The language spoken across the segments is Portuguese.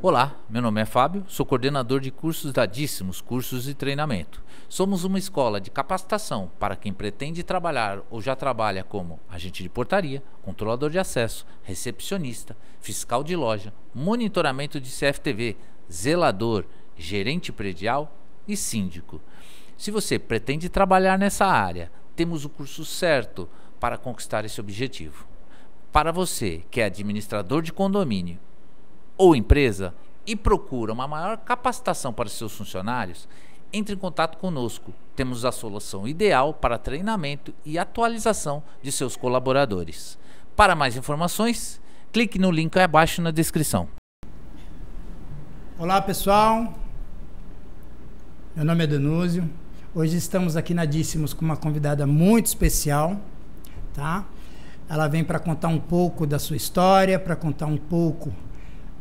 Olá, meu nome é Fábio, sou coordenador de cursos da Díssimos Cursos e Treinamento. Somos uma escola de capacitação para quem pretende trabalhar ou já trabalha como agente de portaria, controlador de acesso, recepcionista, fiscal de loja, monitoramento de CFTV, zelador, gerente predial e síndico. Se você pretende trabalhar nessa área, temos o curso certo para conquistar esse objetivo. Para você que é administrador de condomínio ou empresa e procura uma maior capacitação para seus funcionários, entre em contato conosco. Temos a solução ideal para treinamento e atualização de seus colaboradores. Para mais informações, clique no link abaixo na descrição. Olá pessoal, meu nome é Danúzio. Hoje estamos aqui na Díssimos com uma convidada muito especial, tá? Ela vem para contar um pouco da sua história, para contar um pouco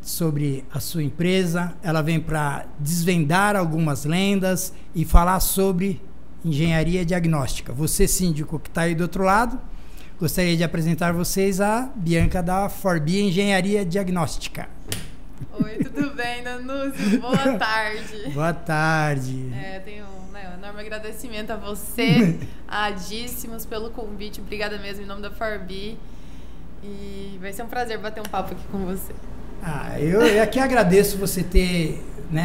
sobre a sua empresa. Ela vem para desvendar algumas lendas e falar sobre engenharia diagnóstica. Você, síndico que está aí do outro lado, gostaria de apresentar vocês a Bianca da Forbi Engenharia Diagnóstica. Oi, tudo bem, Danúzio? Boa tarde. Boa tarde. Tenho um enorme agradecimento a você, a Díssimos, pelo convite. Obrigada mesmo, em nome da Forbi. E vai ser um prazer bater um papo aqui com você. Eu aqui agradeço você ter,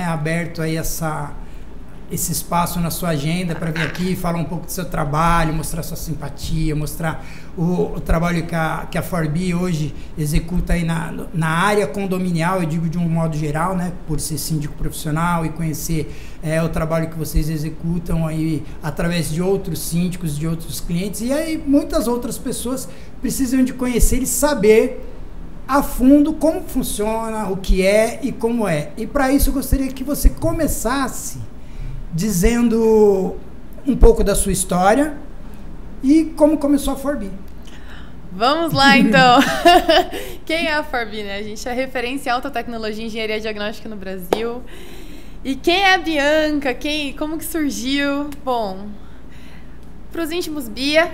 aberto aí esse espaço na sua agenda para vir aqui falar um pouco do seu trabalho, mostrar sua simpatia, mostrar o trabalho que a Forbi hoje executa aí na área condominial, eu digo de um modo geral, por ser síndico profissional e conhecer o trabalho que vocês executam aí através de outros síndicos, de outros clientes, e aí muitas outras pessoas precisam de conhecer e saber a fundo como funciona, o que é e como é. E para isso eu gostaria que você começasse dizendo um pouco da sua história e como começou a Forbi. Vamos lá, então. Quem é a Forbi, A gente é referência em alta tecnologia e engenharia diagnóstica no Brasil. E quem é a Bianca? Como que surgiu? Bom, para os íntimos, Bia.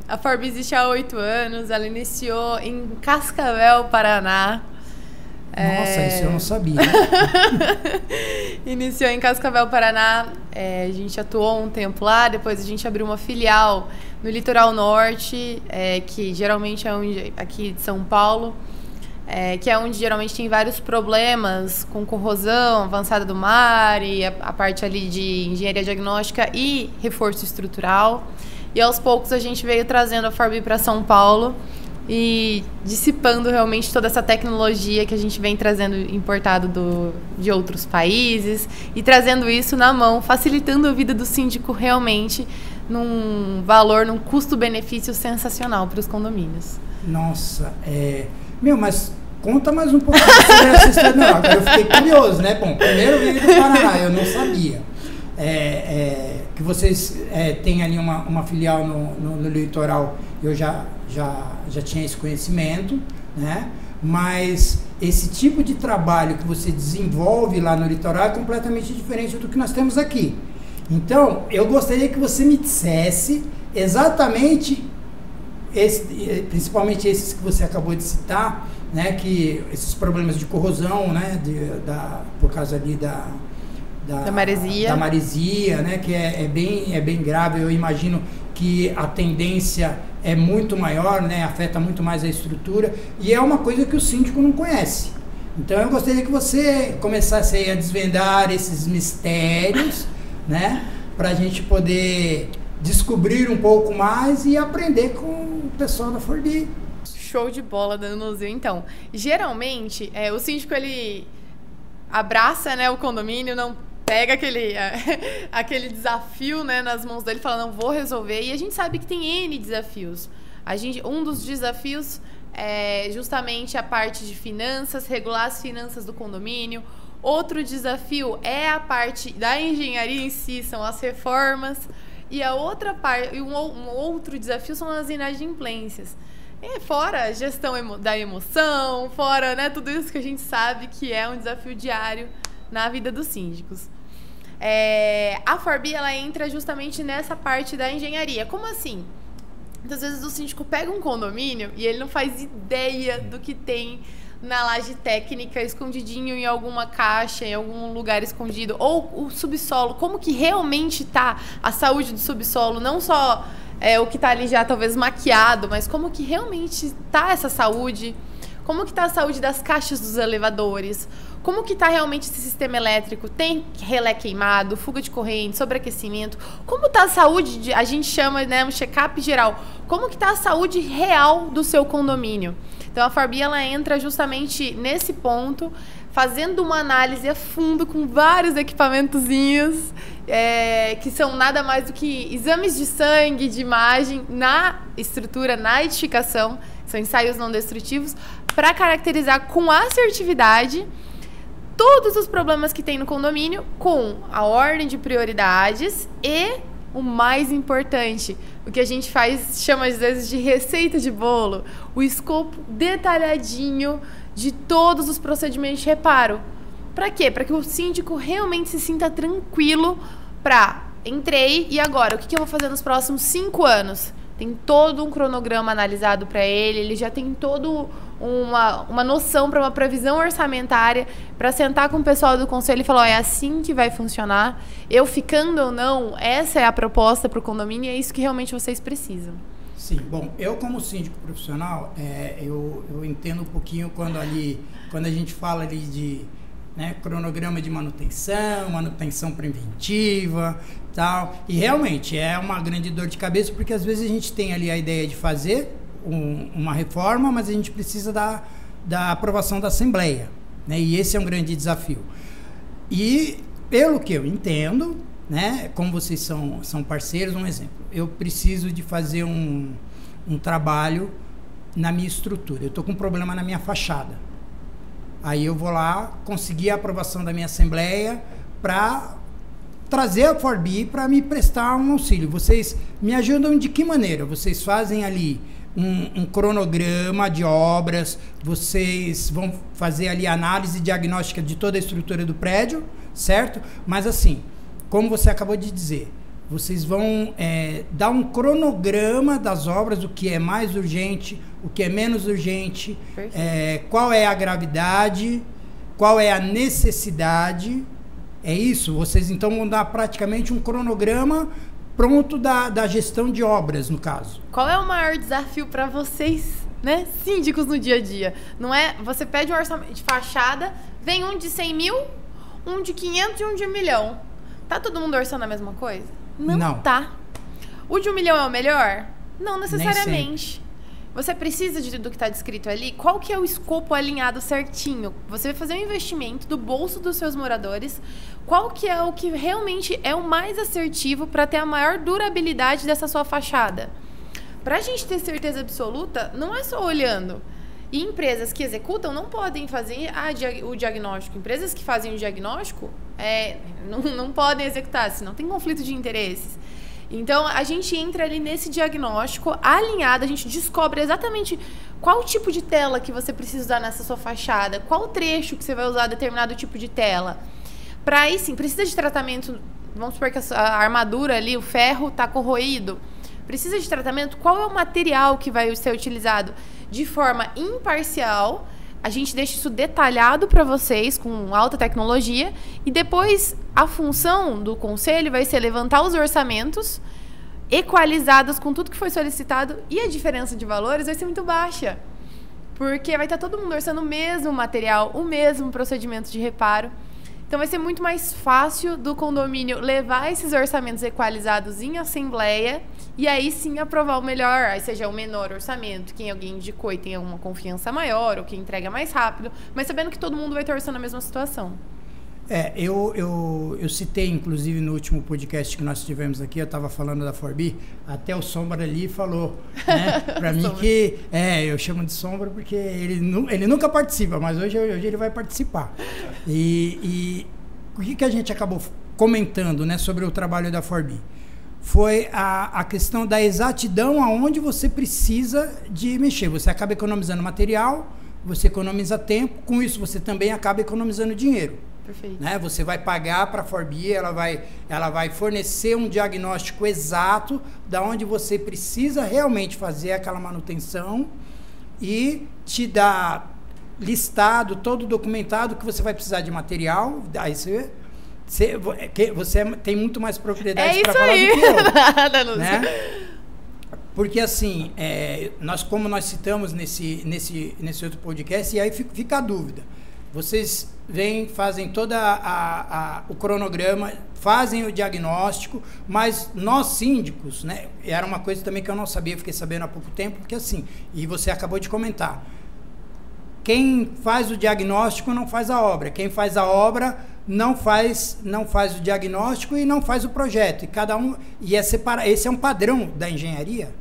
A Forbi existe há 8 anos. Ela iniciou em Cascavel, Paraná. Nossa, isso eu não sabia. Iniciou em Cascavel, Paraná. A gente atuou um tempo lá. Depois a gente abriu uma filial no Litoral Norte, que geralmente é aqui de São Paulo. Que é onde geralmente tem vários problemas com corrosão avançada do mar e a parte ali de engenharia diagnóstica e reforço estrutural. E aos poucos a gente veio trazendo a Forbi para São Paulo e dissipando realmente toda essa tecnologia que a gente vem trazendo importado de outros países e trazendo isso na mão, facilitando a vida do síndico realmente num custo-benefício sensacional para os condomínios. Nossa, mas conta mais um pouco sobre essa história. Não, agora eu fiquei curioso, Bom, primeiro eu veio do Paraná, eu não sabia. Que vocês têm ali uma filial no litoral, eu já tinha esse conhecimento, Mas esse tipo de trabalho que você desenvolve lá no litoral é completamente diferente do que nós temos aqui. Então, eu gostaria que você me dissesse exatamente principalmente esses que você acabou de citar, que esses problemas de corrosão, por causa ali da maresia, que é bem grave. Eu imagino que a tendência é muito maior, afeta muito mais a estrutura, e é uma coisa que o síndico não conhece. Então eu gostaria que você começasse aí a desvendar esses mistérios, para a gente poder descobrir um pouco mais e aprender com o pessoal da Forbi. Show de bola, Danúzio. Então, geralmente, o síndico, ele abraça, o condomínio, não pega aquele desafio, nas mãos dele, fala, não vou resolver. E a gente sabe que tem N desafios. Um dos desafios é justamente a parte de finanças, regular as finanças do condomínio. Outro desafio é a parte da engenharia em si, são as reformas. E a outra parte, um outro desafio são as inadimplências. Fora a gestão da emoção, fora tudo isso que a gente sabe que é um desafio diário na vida dos síndicos. A Forbi, ela entra justamente nessa parte da engenharia. Como assim? Muitas vezes o síndico pega um condomínio e ele não faz ideia do que tem na laje técnica, escondidinho em alguma caixa, em algum lugar escondido, ou o subsolo, como que realmente tá a saúde do subsolo, não só o que tá ali já talvez maquiado, mas como que realmente tá essa saúde, como que tá a saúde das caixas dos elevadores, como que tá realmente esse sistema elétrico, tem relé queimado, fuga de corrente, sobreaquecimento, como tá a saúde, a gente chama, né, um check-up geral, como que tá a saúde real do seu condomínio. Então, a ForBi, ela entra justamente nesse ponto, fazendo uma análise a fundo com vários equipamentozinhos, que são nada mais do que exames de sangue, de imagem, na estrutura, na edificação, são ensaios não destrutivos, para caracterizar com assertividade todos os problemas que tem no condomínio, com a ordem de prioridades e o mais importante, o que a gente chama às vezes de receita de bolo, o escopo detalhadinho de todos os procedimentos de reparo. Para quê? Para que o síndico realmente se sinta tranquilo entrei e agora, o que eu vou fazer nos próximos 5 anos? Tem todo um cronograma analisado para ele já tem todo uma noção para uma previsão orçamentária, para sentar com o pessoal do conselho e falar, é assim que vai funcionar, eu ficando ou não, essa é a proposta para o condomínio e é isso que realmente vocês precisam. Sim, bom, eu como síndico profissional, eu entendo um pouquinho quando a gente fala ali de cronograma de manutenção preventiva, tal, e realmente é uma grande dor de cabeça, porque às vezes a gente tem ali a ideia de fazer uma reforma, mas a gente precisa da aprovação da Assembleia, né? E esse é um grande desafio. E pelo que eu entendo, né, como vocês são parceiros, um exemplo, eu preciso de fazer um trabalho na minha estrutura, eu estou com um problema na minha fachada, aí eu vou lá conseguir a aprovação da minha Assembleia para trazer a ForBi para me prestar um auxílio. Vocês me ajudam de que maneira? Vocês fazem ali um cronograma de obras, vocês vão fazer ali análise diagnóstica de toda a estrutura do prédio, certo? Mas assim, como você acabou de dizer, vocês vão dar um cronograma das obras, o que é mais urgente, o que é menos urgente, qual é a gravidade, qual é a necessidade. É isso? Vocês então vão dar praticamente um cronograma pronto da gestão de obras, no caso. Qual é o maior desafio para vocês, né, síndicos, no dia a dia? Não é? Você pede um orçamento de fachada, vem um de 100 mil, um de 500 e um de 1 milhão. Tá todo mundo orçando a mesma coisa? Não tá. O de 1 milhão é o melhor? Não necessariamente. Você precisa do que está descrito ali? Qual que é o escopo alinhado certinho? Você vai fazer um investimento do bolso dos seus moradores. Qual que é o que realmente é o mais assertivo para ter a maior durabilidade dessa sua fachada? Para a gente ter certeza absoluta, não é só olhando. E empresas que executam não podem fazer o diagnóstico. Empresas que fazem o diagnóstico não podem executar, senão tem conflito de interesses. Então, a gente entra ali nesse diagnóstico alinhado, a gente descobre exatamente qual tipo de tela que você precisa usar nessa sua fachada, qual trecho que você vai usar determinado tipo de tela. Para aí sim, precisa de tratamento, vamos supor que a armadura ali, o ferro está corroído, precisa de tratamento, qual é o material que vai ser utilizado? De forma imparcial, a gente deixa isso detalhado para vocês com alta tecnologia e depois a função do conselho vai ser levantar os orçamentos equalizados com tudo que foi solicitado e a diferença de valores vai ser muito baixa, porque vai estar todo mundo orçando o mesmo material, o mesmo procedimento de reparo. Então vai ser muito mais fácil do condomínio levar esses orçamentos equalizados em assembleia e aí sim aprovar o melhor, aí seja o menor orçamento, quem alguém indicou e tem uma confiança maior, ou quem entrega mais rápido, mas sabendo que todo mundo vai estar orçando a mesma situação. Eu citei, inclusive, no último podcast que nós tivemos aqui, eu estava falando da ForBi, até o Sombra ali falou, né, para mim que, eu chamo de Sombra porque ele nunca participa, mas hoje ele vai participar. E o que a gente acabou comentando, né, sobre o trabalho da ForBi? Foi a questão da exatidão aonde você precisa de mexer. Você acaba economizando material, você economiza tempo, com isso você também acaba economizando dinheiro. Perfeito. Né? Você vai pagar para a Forbi, ela vai fornecer um diagnóstico exato da onde você precisa realmente fazer aquela manutenção e te dar listado, todo documentado que você vai precisar de material. Aí você tem muito mais propriedade para falar do que eu. Nada, Lúcia. Né? Porque assim, como nós citamos nesse outro podcast, e aí fica a dúvida. Vocês fazem todo o cronograma, fazem o diagnóstico, mas nós síndicos, né, era uma coisa também que eu não sabia, fiquei sabendo há pouco tempo, porque assim, e você acabou de comentar, quem faz o diagnóstico não faz a obra, quem faz a obra não faz o diagnóstico e não faz o projeto, e esse é um padrão da engenharia.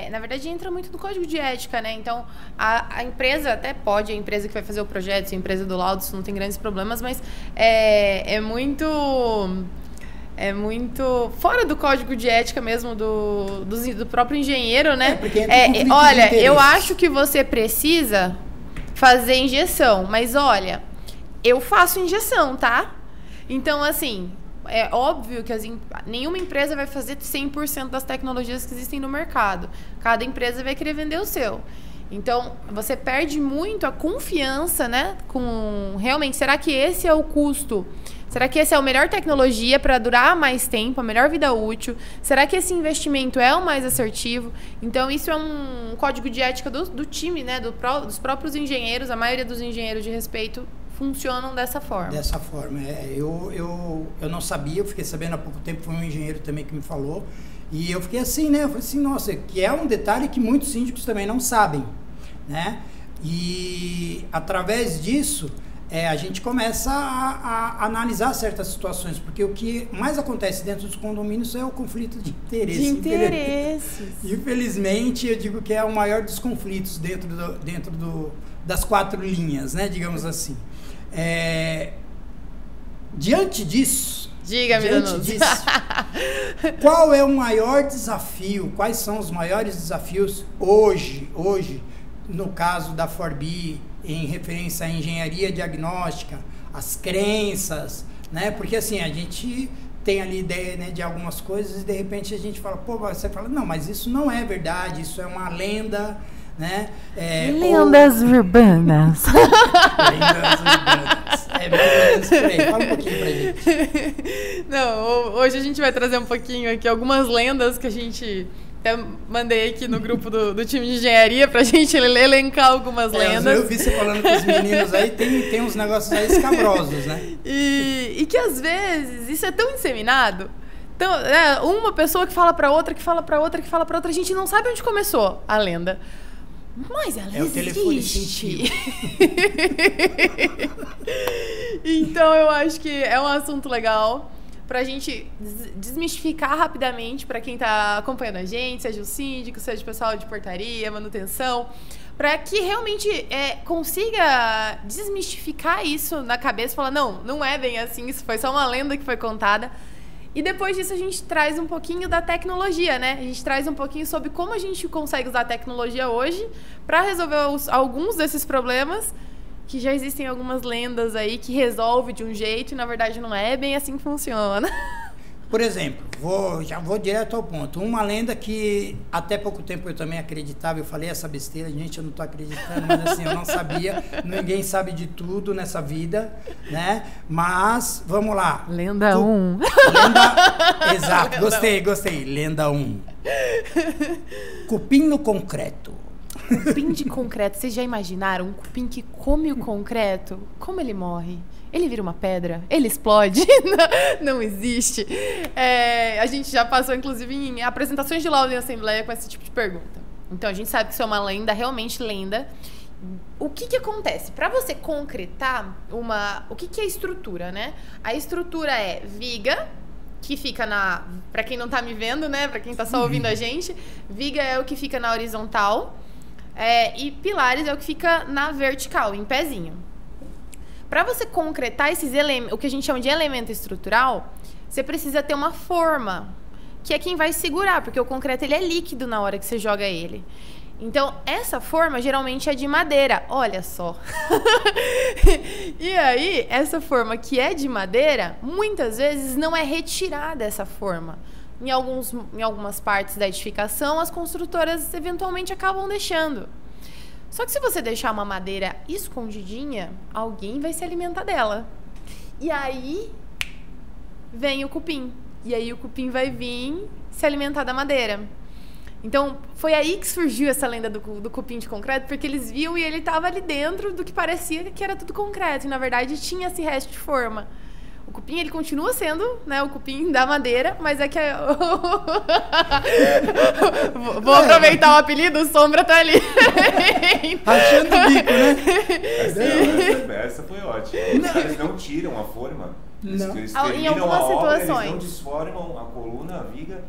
Na verdade, entra muito no código de ética, né? Então, a empresa até pode, a empresa que vai fazer o projeto, se a empresa do laudo, isso não tem grandes problemas, mas é muito fora do código de ética mesmo do próprio engenheiro, né? Olha, eu acho que você precisa fazer injeção, mas olha, eu faço injeção, tá? Então, assim, é óbvio que nenhuma empresa vai fazer 100% das tecnologias que existem no mercado. Cada empresa vai querer vender o seu. Então, você perde muito a confiança, né? Realmente, será que esse é o custo? Será que essa é a melhor tecnologia para durar mais tempo, a melhor vida útil? Será que esse investimento é o mais assertivo? Então, isso é um código de ética do time, né? Dos próprios engenheiros. A maioria dos engenheiros de respeito funcionam dessa forma. Dessa forma. Eu não sabia, eu fiquei sabendo há pouco tempo, foi um engenheiro também que me falou, e eu fiquei assim, né? Eu falei assim, nossa, que é um detalhe que muitos síndicos também não sabem, né? E através disso, a gente começa a analisar certas situações, porque o que mais acontece dentro dos condomínios é o conflito de interesse. De interesses. Infelizmente, eu digo que é o maior dos conflitos dentro das 4 linhas, né? Digamos assim. Diante disso, qual é o maior desafio? Quais são os maiores desafios hoje, no caso da Forbi, em referência à engenharia diagnóstica, as crenças, né? Porque assim, a gente tem ali ideia, né, de algumas coisas e de repente a gente fala, você fala, não, mas isso não é verdade, isso é uma lenda, né? Lendas urbanas. Lendas urbanas. Mais ou menos por aí. Fala um pouquinho pra gente. Não, hoje a gente vai trazer um pouquinho aqui algumas lendas que a gente até mandei aqui no grupo do time de engenharia pra gente elencar algumas lendas. Eu vi você falando com os meninos aí, tem uns negócios aí escabrosos, né? E que às vezes isso é tão inseminado. Então, uma pessoa que fala pra outra, que fala pra outra, que fala pra outra, a gente não sabe onde começou a lenda. Mas ela existe. O telefone sensível. Então, eu acho que é um assunto legal pra gente desmistificar rapidamente pra quem tá acompanhando a gente, seja o síndico, seja o pessoal de portaria, manutenção, pra que realmente consiga desmistificar isso na cabeça e falar, não é bem assim, isso foi só uma lenda que foi contada. E depois disso a gente traz um pouquinho da tecnologia, né? A gente traz um pouquinho sobre como a gente consegue usar a tecnologia hoje para resolver alguns desses problemas, que já existem algumas lendas aí que resolve de um jeito e na verdade não é bem assim que funciona. Por exemplo, já vou direto ao ponto. Uma lenda que até pouco tempo eu também acreditava, eu falei essa besteira, gente, eu não estou acreditando, mas assim, eu não sabia, ninguém sabe de tudo nessa vida, né? Mas, vamos lá. Lenda 1. Exato, gostei. Lenda 1. Cupim no concreto. Cupim de concreto, vocês já imaginaram um cupim que come o concreto? Como ele morre? Ele vira uma pedra? Ele explode? Não existe. A gente já passou, inclusive, em apresentações de laudo em assembleia com esse tipo de pergunta. Então, a gente sabe que isso é uma lenda, realmente lenda. O que acontece? Para você concretar o que é estrutura, né? A estrutura é viga, que fica para quem não tá me vendo, né? Para quem tá só ouvindo a gente, viga é o que fica na horizontal e pilares é o que fica na vertical, em pezinho. Para você concretar esses elementos, o que a gente chama de elemento estrutural, você precisa ter uma forma, que é quem vai segurar, porque o concreto ele é líquido na hora que você joga ele. Então, essa forma geralmente é de madeira. Olha só. E aí, essa forma que é de madeira, muitas vezes não é retirada essa forma. Em algumas partes da edificação, as construtoras eventualmente acabam deixando. Só que se você deixar uma madeira escondidinha, alguém vai se alimentar dela. E aí vem o cupim. E aí o cupim vai vir se alimentar da madeira. Então, foi aí que surgiu essa lenda do cupim de concreto, porque eles viam e ele estava ali dentro do que parecia que era tudo concreto. E, na verdade, tinha esse resto de forma. O cupim, ele continua sendo, né, o cupim da madeira, mas é que... Vou aproveitar o apelido, o Sombra tá ali. Achando o bico, né? Essa foi ótima. Eles não tiram a forma. Não. Eles Em algumas obra, situações. eles não desformam a coluna, a viga.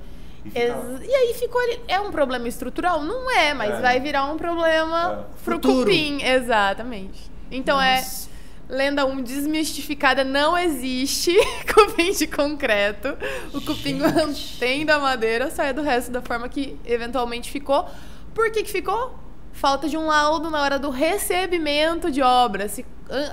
E aí ficou ali. É um problema estrutural? Não é, mas vai virar um problema pro futuro. cupim. Exatamente. Então lenda 1 desmistificada, não existe cupim de concreto. O cupim mantém da madeira, sai do resto da forma que eventualmente ficou. Por que ficou? Falta de um laudo na hora do recebimento de obra.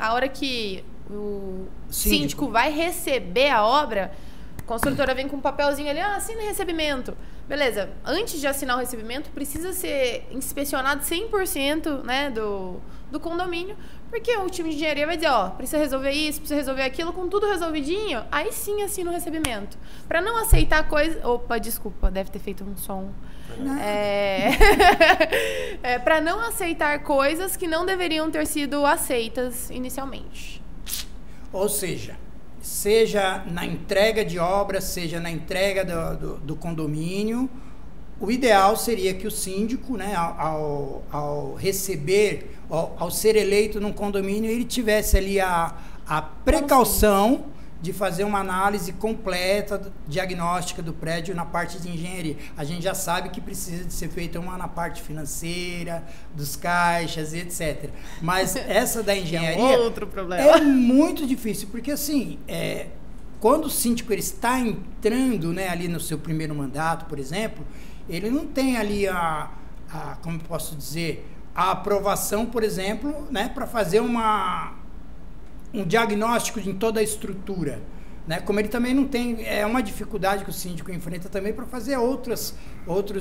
A hora que o síndico vai receber a obra, a construtora vem com um papelzinho ali, assina recebimento. Beleza, antes de assinar o recebimento, precisa ser inspecionado 100%, né, do condomínio, porque o time de engenharia vai dizer, precisa resolver isso, precisa resolver aquilo, com tudo resolvidinho, aí sim assina o recebimento. Para não aceitar coisa... Opa, desculpa, deve ter feito um som. Para não aceitar coisas que não deveriam ter sido aceitas inicialmente. Ou seja na entrega de obras, seja na entrega do condomínio, o ideal seria que o síndico, né, ao receber, ao ser eleito num condomínio, ele tivesse ali a precaução de fazer uma análise completa diagnóstica do prédio na parte de engenharia. A gente já sabe que precisa de ser feita uma na parte financeira, dos caixas e etc. Mas essa da engenharia outro problema. É muito difícil, porque assim, quando o síndico ele está entrando, né, ali no seu primeiro mandato, por exemplo, ele não tem ali como posso dizer, a aprovação, por exemplo, né, para fazer um diagnóstico em toda a estrutura, né? Como ele também não tem, é uma dificuldade que o síndico enfrenta também para fazer outros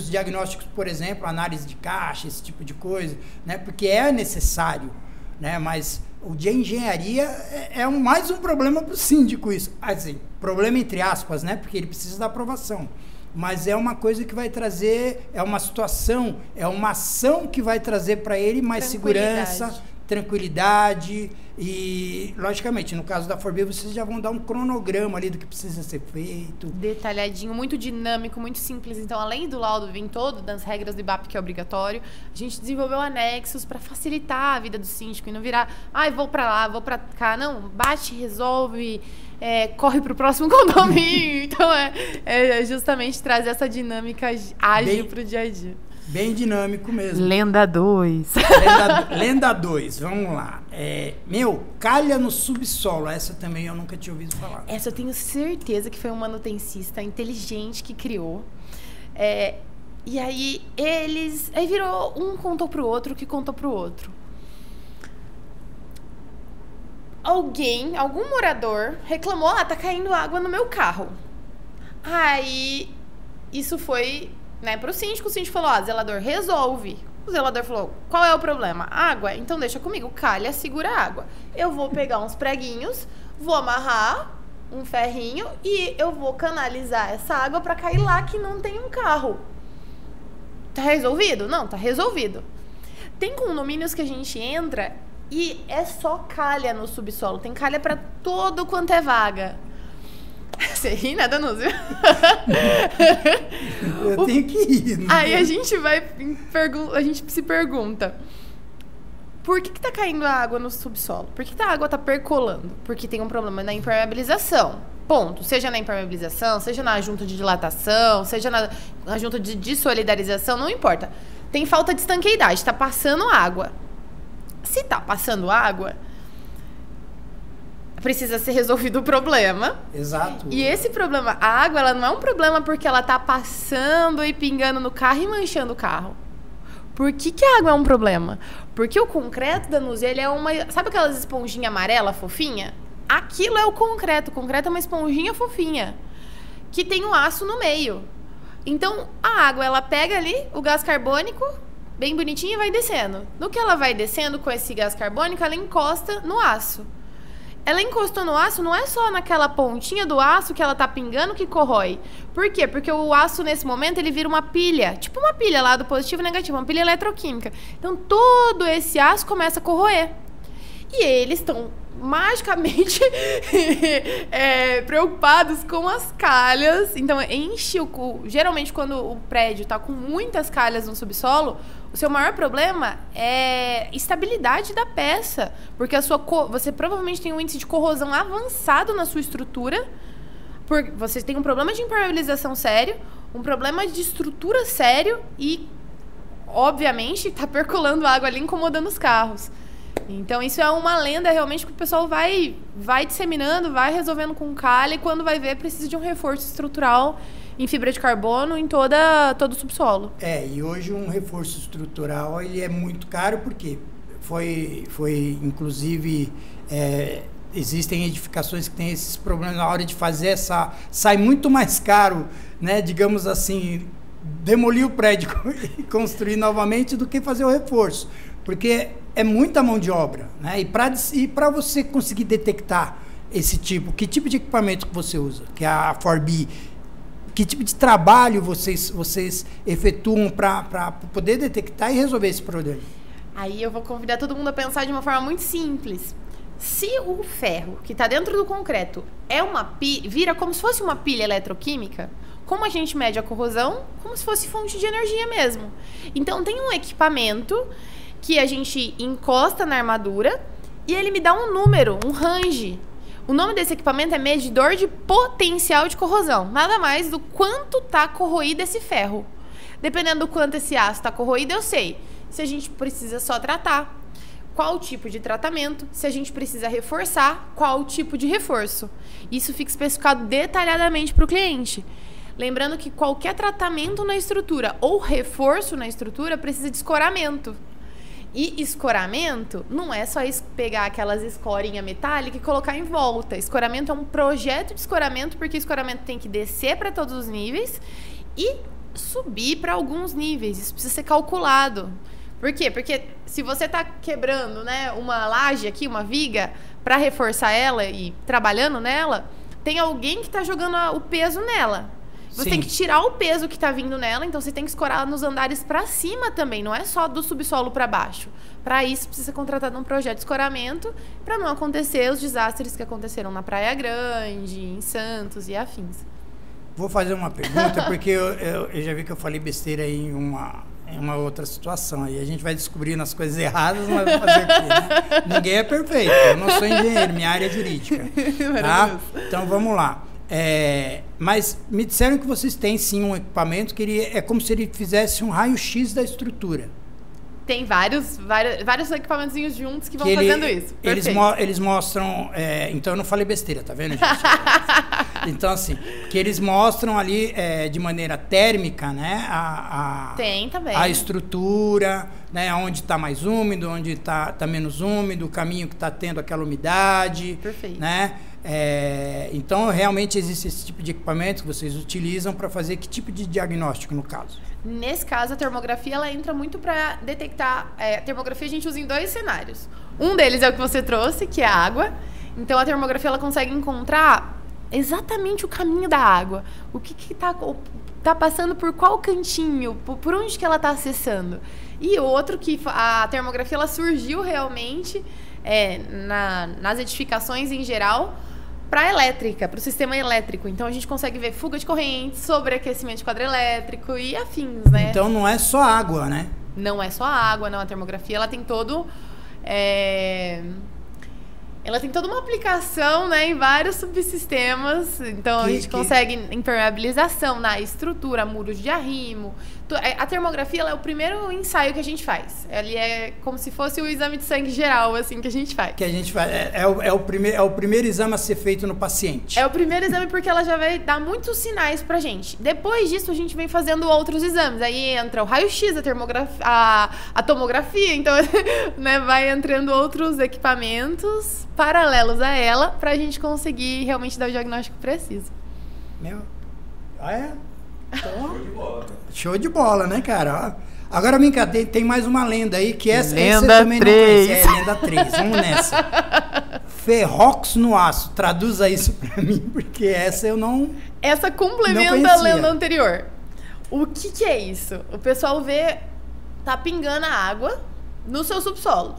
diagnósticos, por exemplo, análise de caixa, esse tipo de coisa, né? Porque é necessário, né? Mas o de engenharia é mais um problema para o síndico isso, assim, problema entre aspas, né? Porque ele precisa da aprovação. Mas é uma coisa que vai trazer, é uma situação, é uma ação que vai trazer para ele mais segurança, tranquilidade e, logicamente, no caso da Forbi, vocês já vão dar um cronograma ali do que precisa ser feito. Detalhadinho, muito dinâmico, muito simples. Então, além do laudo vir todo, das regras do IBAP, que é obrigatório, a gente desenvolveu anexos para facilitar a vida do síndico e não virar, vou para lá, vou para cá. Não, bate, resolve, corre para o próximo condomínio. Então, é justamente trazer essa dinâmica ágil para o dia a dia. Bem dinâmico mesmo. Lenda 2. Lenda 2, vamos lá. Calha no subsolo. Essa também eu nunca tinha ouvido falar. Essa eu tenho certeza que foi um manutencista inteligente que criou. E aí Aí virou, um contou pro outro, que contou pro outro. Algum morador reclamou, tá caindo água no meu carro. Aí, isso foi... pro síndico, o síndico falou, zelador, resolve. O zelador falou, qual é o problema? Água? Então deixa comigo, calha, segura a água. Eu vou pegar uns preguinhos, vou amarrar um ferrinho e eu vou canalizar essa água pra cair lá que não tem um carro. Tá resolvido? Não, tá resolvido. Tem condomínios que a gente entra e é só calha no subsolo. Tem calha pra todo quanto é vaga. Você ri, né, Danúzio? Eu tenho que ir. Aí a gente se pergunta, por que tá caindo a água no subsolo? Por que a água tá percolando? Porque tem um problema na impermeabilização. Ponto. Seja na impermeabilização, seja na junta de dilatação, seja na junta de dessolidarização, não importa. Tem falta de estanqueidade, tá passando água. Se tá passando água, precisa ser resolvido o problema. Exato. E esse problema, a água, ela não é um problema porque ela tá passando e pingando no carro e manchando o carro. Por que a água é um problema? Porque o concreto, Danúzia, ele é uma... Sabe aquelas esponjinhas amarela fofinha? Aquilo é o concreto. O concreto é uma esponjinha fofinha que tem um aço no meio. Então, a água, ela pega ali o gás carbônico, bem bonitinho, e vai descendo. No que ela vai descendo com esse gás carbônico, ela encosta no aço. Ela encostou no aço, não é só naquela pontinha do aço que ela tá pingando que corrói. Por quê? Porque o aço, nesse momento, ele vira uma pilha. Tipo uma pilha lá do positivo e negativo, uma pilha eletroquímica. Então, todo esse aço começa a corroer. E eles estão magicamente preocupados com as calhas. Então, enche geralmente, quando o prédio está com muitas calhas no subsolo, o seu maior problema é estabilidade da peça. Porque você provavelmente tem um índice de corrosão avançado na sua estrutura. Você tem um problema de impermeabilização sério, um problema de estrutura sério e, obviamente, está percolando água ali, incomodando os carros. Então, isso é uma lenda realmente que o pessoal vai disseminando, vai resolvendo com calha, e quando vai ver, precisa de um reforço estrutural em fibra de carbono em todo o subsolo. E hoje um reforço estrutural ele é muito caro, porque foi inclusive, existem edificações que têm esses problemas na hora de fazer sai muito mais caro, né, digamos assim, demolir o prédio e construir novamente do que fazer o reforço, porque é muita mão de obra, né? E para você conseguir detectar que tipo de equipamento que você usa, que é a 4B, que tipo de trabalho vocês efetuam para poder detectar e resolver esse problema? Aí eu vou convidar todo mundo a pensar de uma forma muito simples. Se o ferro que está dentro do concreto vira como se fosse uma pilha eletroquímica, como a gente mede a corrosão? Como se fosse fonte de energia mesmo. Então, tem um equipamento que a gente encosta na armadura e ele me dá um número, um range. O nome desse equipamento é medidor de potencial de corrosão. Nada mais do quanto está corroído esse ferro. Dependendo do quanto esse aço está corroído, eu sei se a gente precisa só tratar, qual tipo de tratamento, se a gente precisa reforçar, qual tipo de reforço. Isso fica especificado detalhadamente para o cliente. Lembrando que qualquer tratamento na estrutura ou reforço na estrutura precisa de escoramento. E escoramento não é só pegar aquelas escorinhas metálicas e colocar em volta. Escoramento é um projeto de escoramento, porque escoramento tem que descer para todos os níveis e subir para alguns níveis. Isso precisa ser calculado. Por quê? Porque se você está quebrando, né, uma laje aqui, uma viga, para reforçar ela e trabalhando nela, tem alguém que está jogando o peso nela. Você tem que tirar o peso que está vindo nela, então você tem que escorar nos andares para cima também, não é só do subsolo para baixo. Para isso, precisa contratar um projeto de escoramento para não acontecer os desastres que aconteceram na Praia Grande, em Santos e afins. Vou fazer uma pergunta, porque eu já vi que eu falei besteira aí em uma outra situação. Aí a gente vai descobrindo as coisas erradas, mas vou fazer aqui, né? Ninguém é perfeito, eu não sou engenheiro, minha área é jurídica. Tá? Então, vamos lá. Mas me disseram que vocês têm sim um equipamento que é como se ele fizesse um raio-x da estrutura. Tem vários equipamentozinhos juntos que vão fazendo isso. Eles mostram... então eu não falei besteira, tá vendo, gente? Então, assim, que eles mostram ali de maneira térmica, né? Tem também. A estrutura, né? Onde está mais úmido, onde está menos úmido, o caminho que está tendo aquela umidade. Perfeito. Né? Então, realmente existe esse tipo de equipamento que vocês utilizam para fazer que tipo de diagnóstico, no caso? Nesse caso, a termografia ela entra muito para detectar... a termografia a gente usa em 2 cenários. Um deles é o que você trouxe, que é a água. Então, a termografia ela consegue encontrar exatamente o caminho da água. O que tá passando por qual cantinho, por onde que ela está acessando. E outro que a termografia ela surgiu realmente nas edificações em geral, para a elétrica, para o sistema elétrico. Então, a gente consegue ver fuga de corrente, sobreaquecimento de quadro elétrico e afins, né? Então, não é só água, né? Não é só água, não. A termografia, ela tem todo... ela tem toda uma aplicação, né, em vários subsistemas. Então, a gente consegue impermeabilização na estrutura, muros de arrimo, A termografia ela é o primeiro ensaio que a gente faz. Ele é como se fosse o exame de sangue geral, assim, que a gente faz. Que a gente faz. É o primeiro exame a ser feito no paciente. É o primeiro exame porque ela já vai dar muitos sinais pra gente. Depois disso, a gente vem fazendo outros exames. Aí entra o raio-x, a termografia, a tomografia. Então, né, vai entrando outros equipamentos paralelos a ela pra gente conseguir realmente dar o diagnóstico preciso. Show de bola, né, cara? Agora, vem cá, tem mais uma lenda aí, que essa você também 3. Não conhece. Lenda 3, vamos nessa. Ferrox no aço, traduza isso pra mim, porque essa eu não... Essa complementa a lenda anterior. O que é isso? O pessoal vê, tá pingando a água no seu subsolo.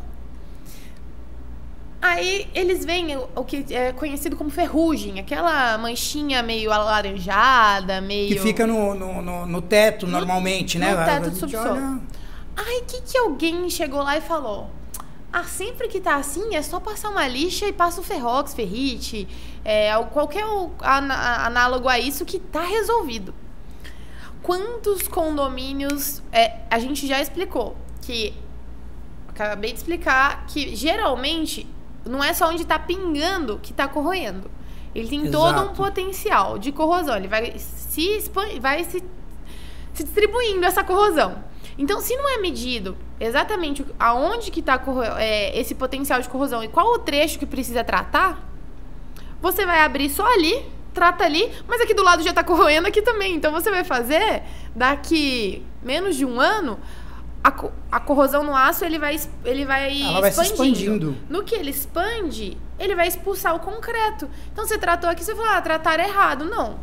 Aí eles veem o que é conhecido como ferrugem, aquela manchinha meio alaranjada, meio... Que fica no teto, normalmente, né? No teto do subsolo. Aí que alguém chegou lá e falou... sempre que tá assim, é só passar uma lixa e passa o ferrox, ferrite, qualquer análogo a isso que tá resolvido. Quantos condomínios... a gente já explicou que... Acabei de explicar que, geralmente... Não é só onde está pingando que está corroendo. Ele tem todo um potencial de corrosão. Ele vai se distribuindo essa corrosão. Então, se não é medido exatamente aonde que está esse potencial de corrosão e qual o trecho que precisa tratar, você vai abrir só ali, trata ali, mas aqui do lado já está corroendo aqui também. Então, você vai fazer, daqui menos de um ano... A corrosão no aço, ela vai se expandindo. No que ele expande, ele vai expulsar o concreto. Então, você tratou aqui, você falou, tratar errado. Não,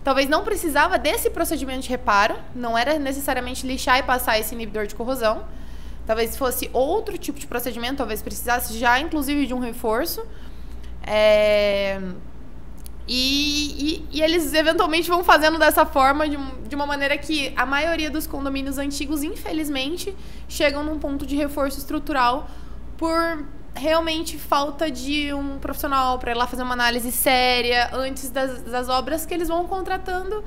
talvez não precisava desse procedimento de reparo, não era necessariamente lixar e passar esse inibidor de corrosão. Talvez fosse outro tipo de procedimento, talvez precisasse já, inclusive, de um reforço. E eles eventualmente vão fazendo dessa forma, de uma maneira que a maioria dos condomínios antigos, infelizmente, chegam num ponto de reforço estrutural por realmente falta de um profissional para ir lá fazer uma análise séria antes das obras que eles vão contratando.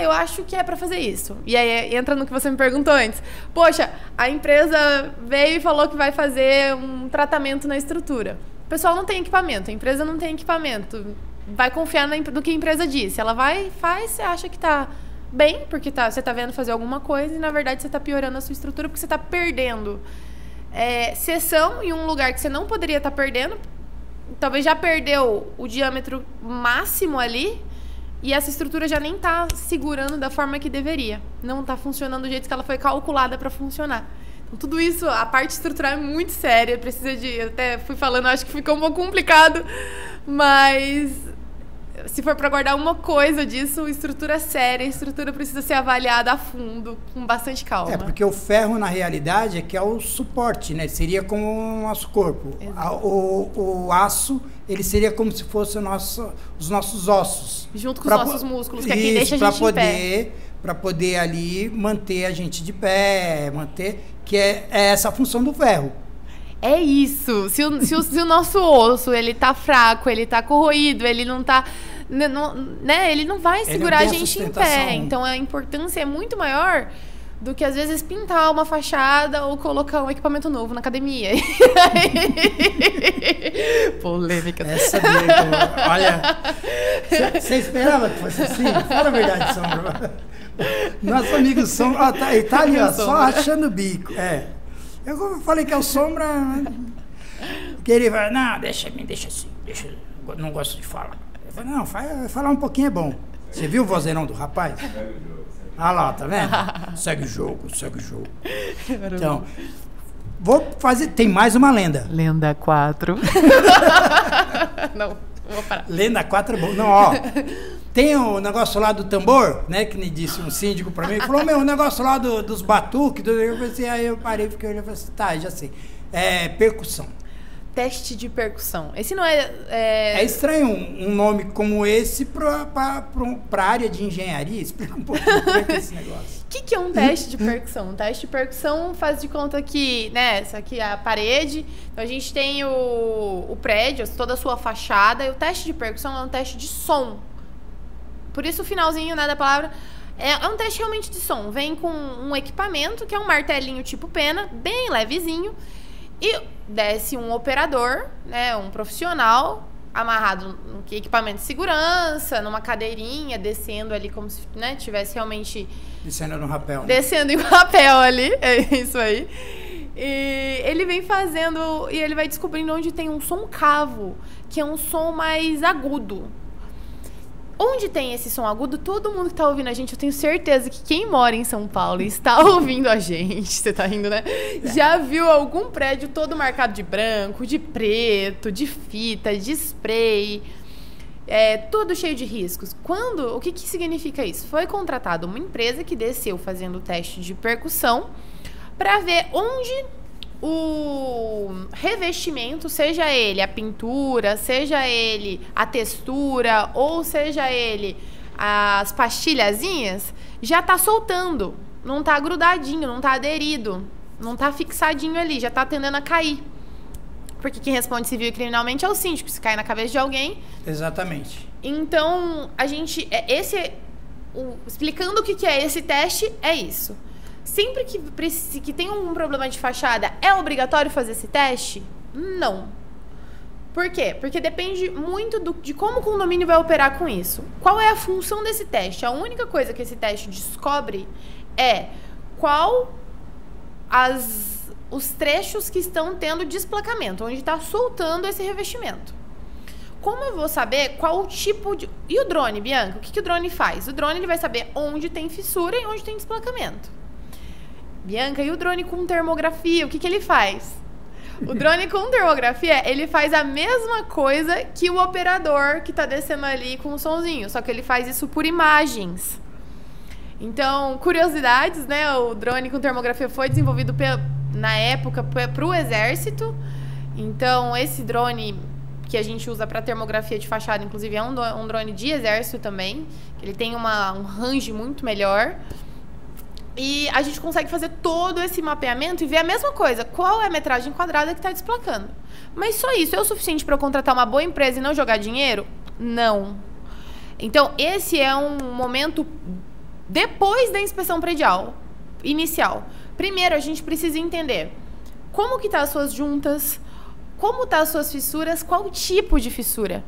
Eu acho que é para fazer isso. E aí entra no que você me perguntou antes. Poxa, a empresa veio e falou que vai fazer um tratamento na estrutura. O pessoal não tem equipamento, a empresa não tem equipamento. Vai confiar no que a empresa disse. Ela vai, faz, você acha que tá bem, porque você tá vendo fazer alguma coisa, e na verdade você tá piorando a sua estrutura, porque você tá perdendo seção em um lugar que você não poderia estar perdendo. Talvez já perdeu o diâmetro máximo ali, e essa estrutura já nem tá segurando da forma que deveria. Não tá funcionando do jeito que ela foi calculada para funcionar. Então, tudo isso, a parte estrutural é muito séria, precisa de... Eu até fui falando, acho que ficou um pouco complicado, mas... Se for para guardar uma coisa disso, estrutura séria, a estrutura precisa ser avaliada a fundo, com bastante calma. Porque o ferro, na realidade, é o suporte, né? Seria como o nosso corpo. O aço, ele seria como se fosse os nossos ossos. Junto com os nossos músculos, que é quem deixa a gente em pé. Para poder ali manter a gente de pé, que é essa a função do ferro. É isso. Se o nosso osso, ele tá fraco, ele tá corroído, ele não tá... né, ele não vai segurar a gente em pé. Então, a importância é muito maior do que, às vezes, pintar uma fachada ou colocar um equipamento novo na academia. Polêmica. Essa mesmo. Olha, você esperava que fosse assim? Fala a verdade, Sombra. Nosso amigo Sombra tá ali, só achando o bico. Eu falei que é o Sombra, que ele vai, não, deixa assim, não gosto de falar. Eu falei, não, falar um pouquinho é bom. Você viu o vozeirão do rapaz? Ah lá, tá vendo? Segue o jogo. Então, vou fazer, tem mais uma lenda. Lenda 4. Não, vou parar. Lenda 4 é bom. Não, ó, tem o negócio lá do tambor, né, que me disse um síndico pra mim, ele falou, o negócio lá dos batuques, eu pensei, aí eu parei, porque eu falei assim, tá, já sei. Percussão. Teste de percussão. Esse não É estranho um nome como esse para a área de engenharia. Explica um pouquinho como é que é esse negócio. O que é um teste de percussão? Um teste de percussão faz de conta que, né, essa aqui é a parede, então a gente tem o prédio, toda a sua fachada, e o teste de percussão é um teste de som. Por isso o finalzinho, né, da palavra É um teste realmente de som. Vem com um equipamento, que é um martelinho tipo pena, bem levezinho. E desce um operador, né, um profissional, amarrado no equipamento de segurança, numa cadeirinha, descendo ali como se, né, tivesse realmente... Descendo no rapel. Descendo em papel ali, é isso aí. E ele vem fazendo, e ele vai descobrindo onde tem um som cavo, que é um som mais agudo. Onde tem esse som agudo, todo mundo que tá ouvindo a gente, eu tenho certeza que quem mora em São Paulo e está ouvindo a gente, você tá rindo, né? Já viu algum prédio todo marcado de branco, de preto, de fita, de spray, todo cheio de riscos. O que significa isso? Foi contratada uma empresa que desceu fazendo o teste de percussão para ver onde o revestimento, seja ele a pintura, seja ele a textura, ou seja ele as pastilhazinhas, já tá soltando, não tá grudadinho, não tá aderido, não tá fixadinho ali, já tá tendendo a cair. Porque quem responde civil e criminalmente é o síndico, se cair na cabeça de alguém. Exatamente. Então, a gente, explicando o que é esse teste, é isso. Sempre que tem um problema de fachada, é obrigatório fazer esse teste? Não. Por quê? Porque depende muito de como o condomínio vai operar com isso. Qual é a função desse teste? A única coisa que esse teste descobre é qual os trechos que estão tendo desplacamento, onde está soltando esse revestimento. Como eu vou saber qual o tipo de... E o drone, Bianca? O que o drone faz? O drone ele vai saber onde tem fissura e onde tem desplacamento. Bianca, e o drone com termografia, o que ele faz? O drone com termografia, ele faz a mesma coisa que o operador que tá descendo ali com o sonzinho, só que ele faz isso por imagens. Então, curiosidades, né? O drone com termografia foi desenvolvido na época para o exército. Então, esse drone que a gente usa para termografia de fachada, inclusive, é um drone de exército também. Ele tem um range muito melhor. E a gente consegue fazer todo esse mapeamento e ver a mesma coisa. Qual é a metragem quadrada que está desplacando? Mas só isso é o suficiente para eu contratar uma boa empresa e não jogar dinheiro? Não. Então, esse é um momento depois da inspeção predial inicial. Primeiro, a gente precisa entender como que tá as suas juntas, como tá as suas fissuras, qual tipo de fissura.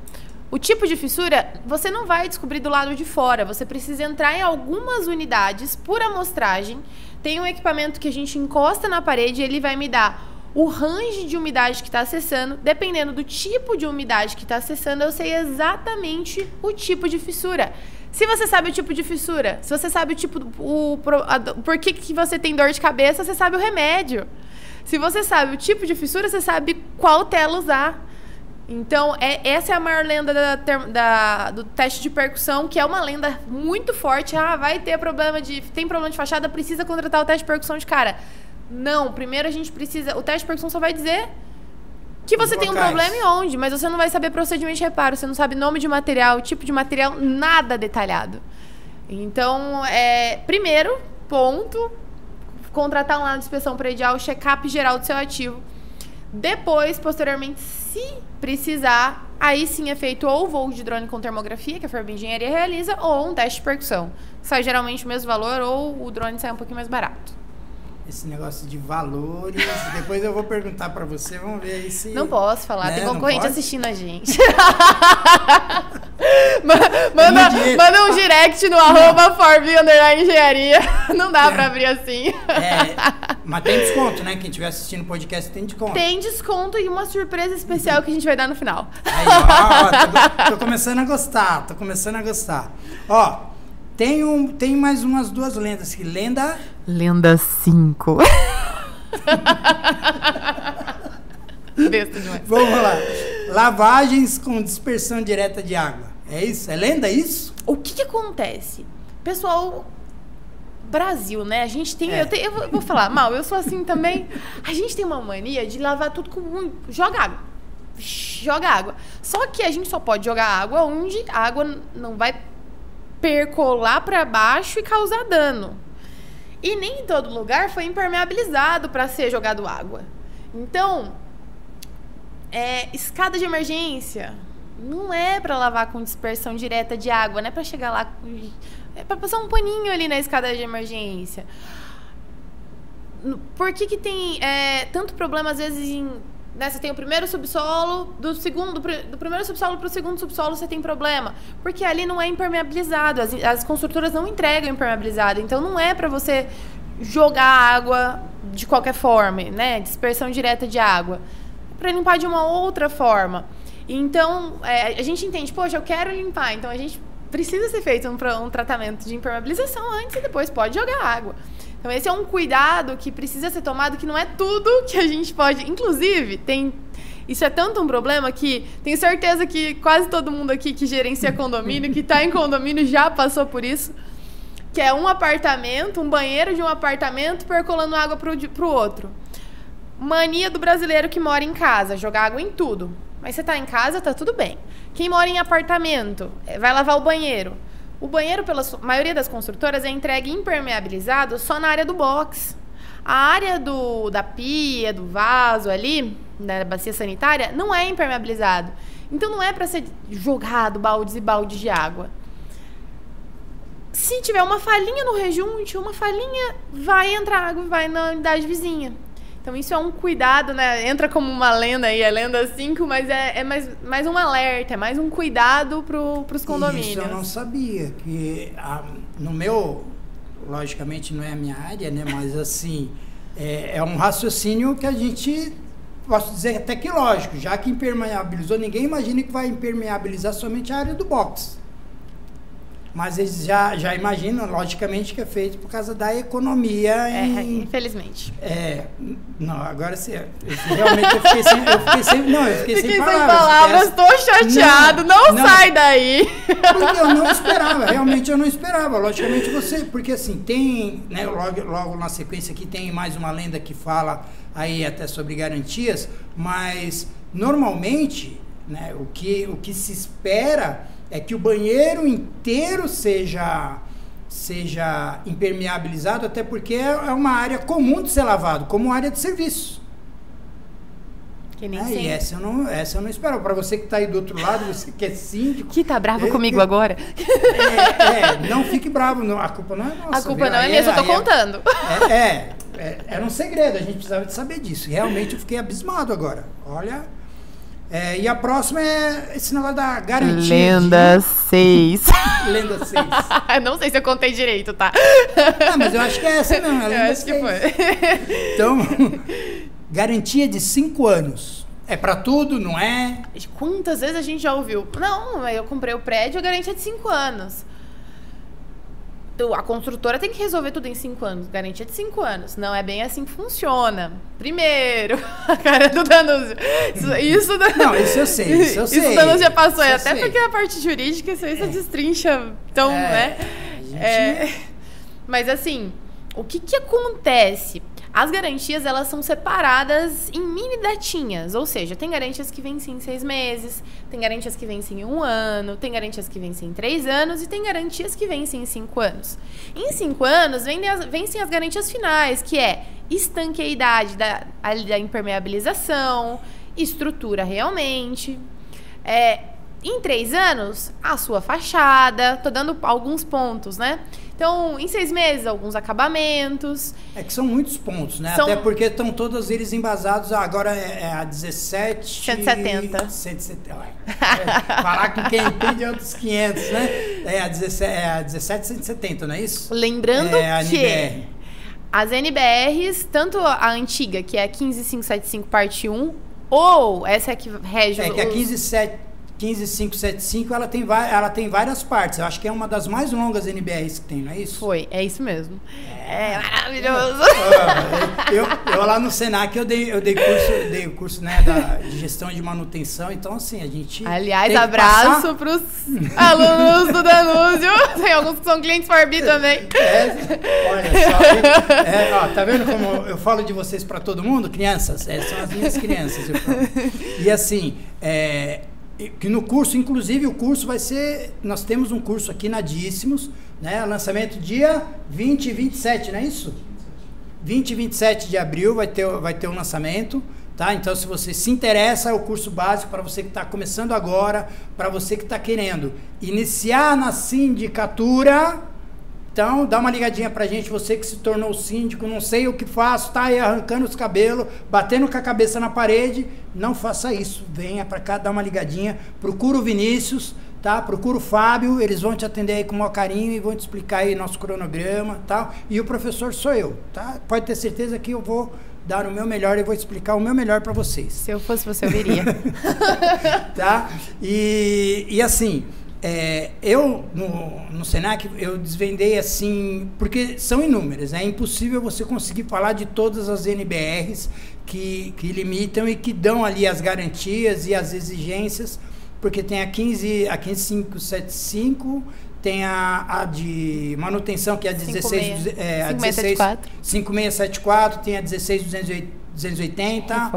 O tipo de fissura, você não vai descobrir do lado de fora. Você precisa entrar em algumas unidades por amostragem. Tem um equipamento que a gente encosta na parede e ele vai me dar o range de umidade que está acessando. Dependendo do tipo de umidade que está acessando, eu sei exatamente o tipo de fissura. Se você sabe o tipo de fissura, se você sabe o tipo, por que você tem dor de cabeça, você sabe o remédio. Se você sabe o tipo de fissura, você sabe qual tela usar. Então, essa é a maior lenda do teste de percussão, que é uma lenda muito forte. Vai ter tem problema de fachada, precisa contratar o teste de percussão de cara. Não, primeiro a gente precisa... O teste de percussão só vai dizer que você tem um problema e onde, mas você não vai saber procedimento de reparo, você não sabe nome de material, tipo de material, nada detalhado. Então, primeiro ponto, contratar um laudo de inspeção predial, check-up geral do seu ativo. Depois, posteriormente, se precisar, aí sim é feito ou o voo de drone com termografia, que a Ferb Engenharia realiza, ou um teste de percussão. Sai geralmente o mesmo valor ou o drone sai um pouquinho mais barato. Esse negócio de valores, depois eu vou perguntar pra você, vamos ver aí se... Não posso falar, né? Tem concorrente assistindo a gente. Manda um direct no @forb_engenharia. Não dá pra abrir assim. Mas tem desconto, né? Quem estiver assistindo o podcast tem desconto. Tem desconto e uma surpresa especial que a gente vai dar no final. Aí, ó, tô começando a gostar, Ó, tem mais umas duas lendas aqui. Lenda 5. Besta demais. Vamos lá. Lavagens com dispersão direta de água. É isso? É lenda isso? O que acontece? Pessoal, Brasil, né? A gente tem... Eu vou falar mal, eu sou assim também. A gente tem uma mania de lavar tudo com muito... Joga água. Só que a gente só pode jogar água onde a água não vai percolar para baixo e causar dano. E nem em todo lugar foi impermeabilizado para ser jogado água. Então, escada de emergência, não é para lavar com dispersão direta de água, não é para chegar lá, é para passar um paninho ali na escada de emergência. Por que tem tanto problema às vezes em, né, você tem o primeiro subsolo, do primeiro subsolo para o segundo subsolo você tem problema, porque ali não é impermeabilizado, as construtoras não entregam impermeabilizado, então não é para você jogar água de qualquer forma, né, dispersão direta de água, é para limpar de uma outra forma. Então a gente entende, poxa, eu quero limpar, então a gente precisa ser feito um tratamento de impermeabilização antes e depois pode jogar água. Então esse é um cuidado que precisa ser tomado, que não é tudo que a gente pode... Inclusive, isso é tanto um problema que tenho certeza que quase todo mundo aqui que gerencia condomínio, que está em condomínio, já passou por isso, que é um apartamento, um banheiro de um apartamento percolando água para o outro. Mania do brasileiro que mora em casa, jogar água em tudo. Mas você está em casa, tá tudo bem. Quem mora em apartamento, vai lavar o banheiro. O banheiro, pela maioria das construtoras, é entregue impermeabilizado só na área do box. A área da pia, do vaso ali, da bacia sanitária, não é impermeabilizado. Então não é para ser jogado baldes e baldes de água. Se tiver uma falhinha no rejunte, uma falhinha, vai entrar água e vai na unidade vizinha. Então isso é um cuidado, né? Entra como uma lenda aí, a lenda 5, mas é mais um alerta, é mais um cuidado para os condomínios. Isso eu não sabia, que no meu, logicamente não é a minha área, né? Mas assim, é um raciocínio que a gente, posso dizer até que lógico, já que impermeabilizou, ninguém imagina que vai impermeabilizar somente a área do box. Mas eles já imaginam, logicamente, que é feito por causa da economia. Infelizmente. Não, agora sim. Realmente eu fiquei sem palavras. Estou chateado, não sai daí. Porque eu não esperava, realmente eu não esperava. Logicamente porque assim, tem, né, logo na sequência aqui tem mais uma lenda que fala aí até sobre garantias, mas normalmente, né, o que se espera é que o banheiro inteiro seja impermeabilizado, até porque é uma área comum de ser lavado, como área de serviço. Que nem E essa eu não esperava. Para você que está aí do outro lado, você que é síndico... Que tá bravo comigo agora? Não fique bravo, não, a culpa não é nossa. A culpa não é minha, eu tô contando. Era um segredo, a gente precisava de saber disso. Realmente eu fiquei abismado agora. Olha... e a próxima é esse negócio da garantia. Lenda 6. Lenda 6. Não sei se eu contei direito, tá? Mas eu acho que é essa mesmo. Eu acho que foi. Então, garantia de 5 anos. É pra tudo, não é? Quantas vezes a gente já ouviu? Não, eu comprei o prédio, a garantia é de 5 anos. A construtora tem que resolver tudo em 5 anos. Garantia de 5 anos. Não é bem assim que funciona. Primeiro, a cara do Danúzio. Isso eu sei. Isso o Danúzio já passou. Até porque a parte jurídica, isso aí você destrincha. Então, né? Mas assim, o que acontece? As garantias, elas são separadas em mini datinhas, ou seja, tem garantias que vencem em 6 meses, tem garantias que vencem em 1 ano, tem garantias que vencem em 3 anos e tem garantias que vencem em 5 anos. Em 5 anos, vencem as garantias finais, que é estanqueidade da impermeabilização, estrutura realmente. Em 3 anos, a sua fachada, tô dando alguns pontos, né? Então, em 6 meses, alguns acabamentos. Que são muitos pontos, né? Até porque estão todos eles embasados, agora é a 17... 170. 170. Falar com quem entende é outros 500, né? É a 17, 170, não é isso? Lembrando que as NBRs, tanto a antiga, que é a 15575 parte 1, ou essa que rege... que a 15575, ela tem várias partes. Eu acho que é uma das mais longas NBRs que tem, não é isso? É isso mesmo. É maravilhoso. Eu lá no Senac, eu dei curso né, de gestão de manutenção, então assim, a gente... Aliás, abraço para os alunos do Danúzio. Tem alguns que são clientes Farbi também. Olha só, tá vendo como eu falo de vocês para todo mundo? Crianças, são as minhas crianças, eu falo. E assim, que no curso, inclusive o curso vai ser, nós temos um curso aqui na Díssimos, né, lançamento dia 20 e 27, não é isso? 20 e 27 de abril vai ter um lançamento, Tá? Então, se você se interessa, é o curso básico para você que está começando agora, para você que está querendo iniciar na sindicatura. Então, dá uma ligadinha pra gente, você que se tornou síndico, não sei o que faço, tá aí arrancando os cabelos, batendo com a cabeça na parede. Não faça isso, venha pra cá, dá uma ligadinha, procura o Vinícius, tá? Procura o Fábio, eles vão te atender aí com o maior carinho e vão te explicar aí nosso cronograma, tá? E o professor sou eu, tá? Pode ter certeza que eu vou dar o meu melhor e vou explicar o meu melhor para vocês. Se eu fosse você, eu viria. Tá? E assim, eu no Senac, eu desvendei assim, porque são inúmeras, é impossível você conseguir falar de todas as NBRs que limitam e que dão ali as garantias e as exigências, porque tem a 15575, tem a de manutenção, que é a 5674, tem a 16280,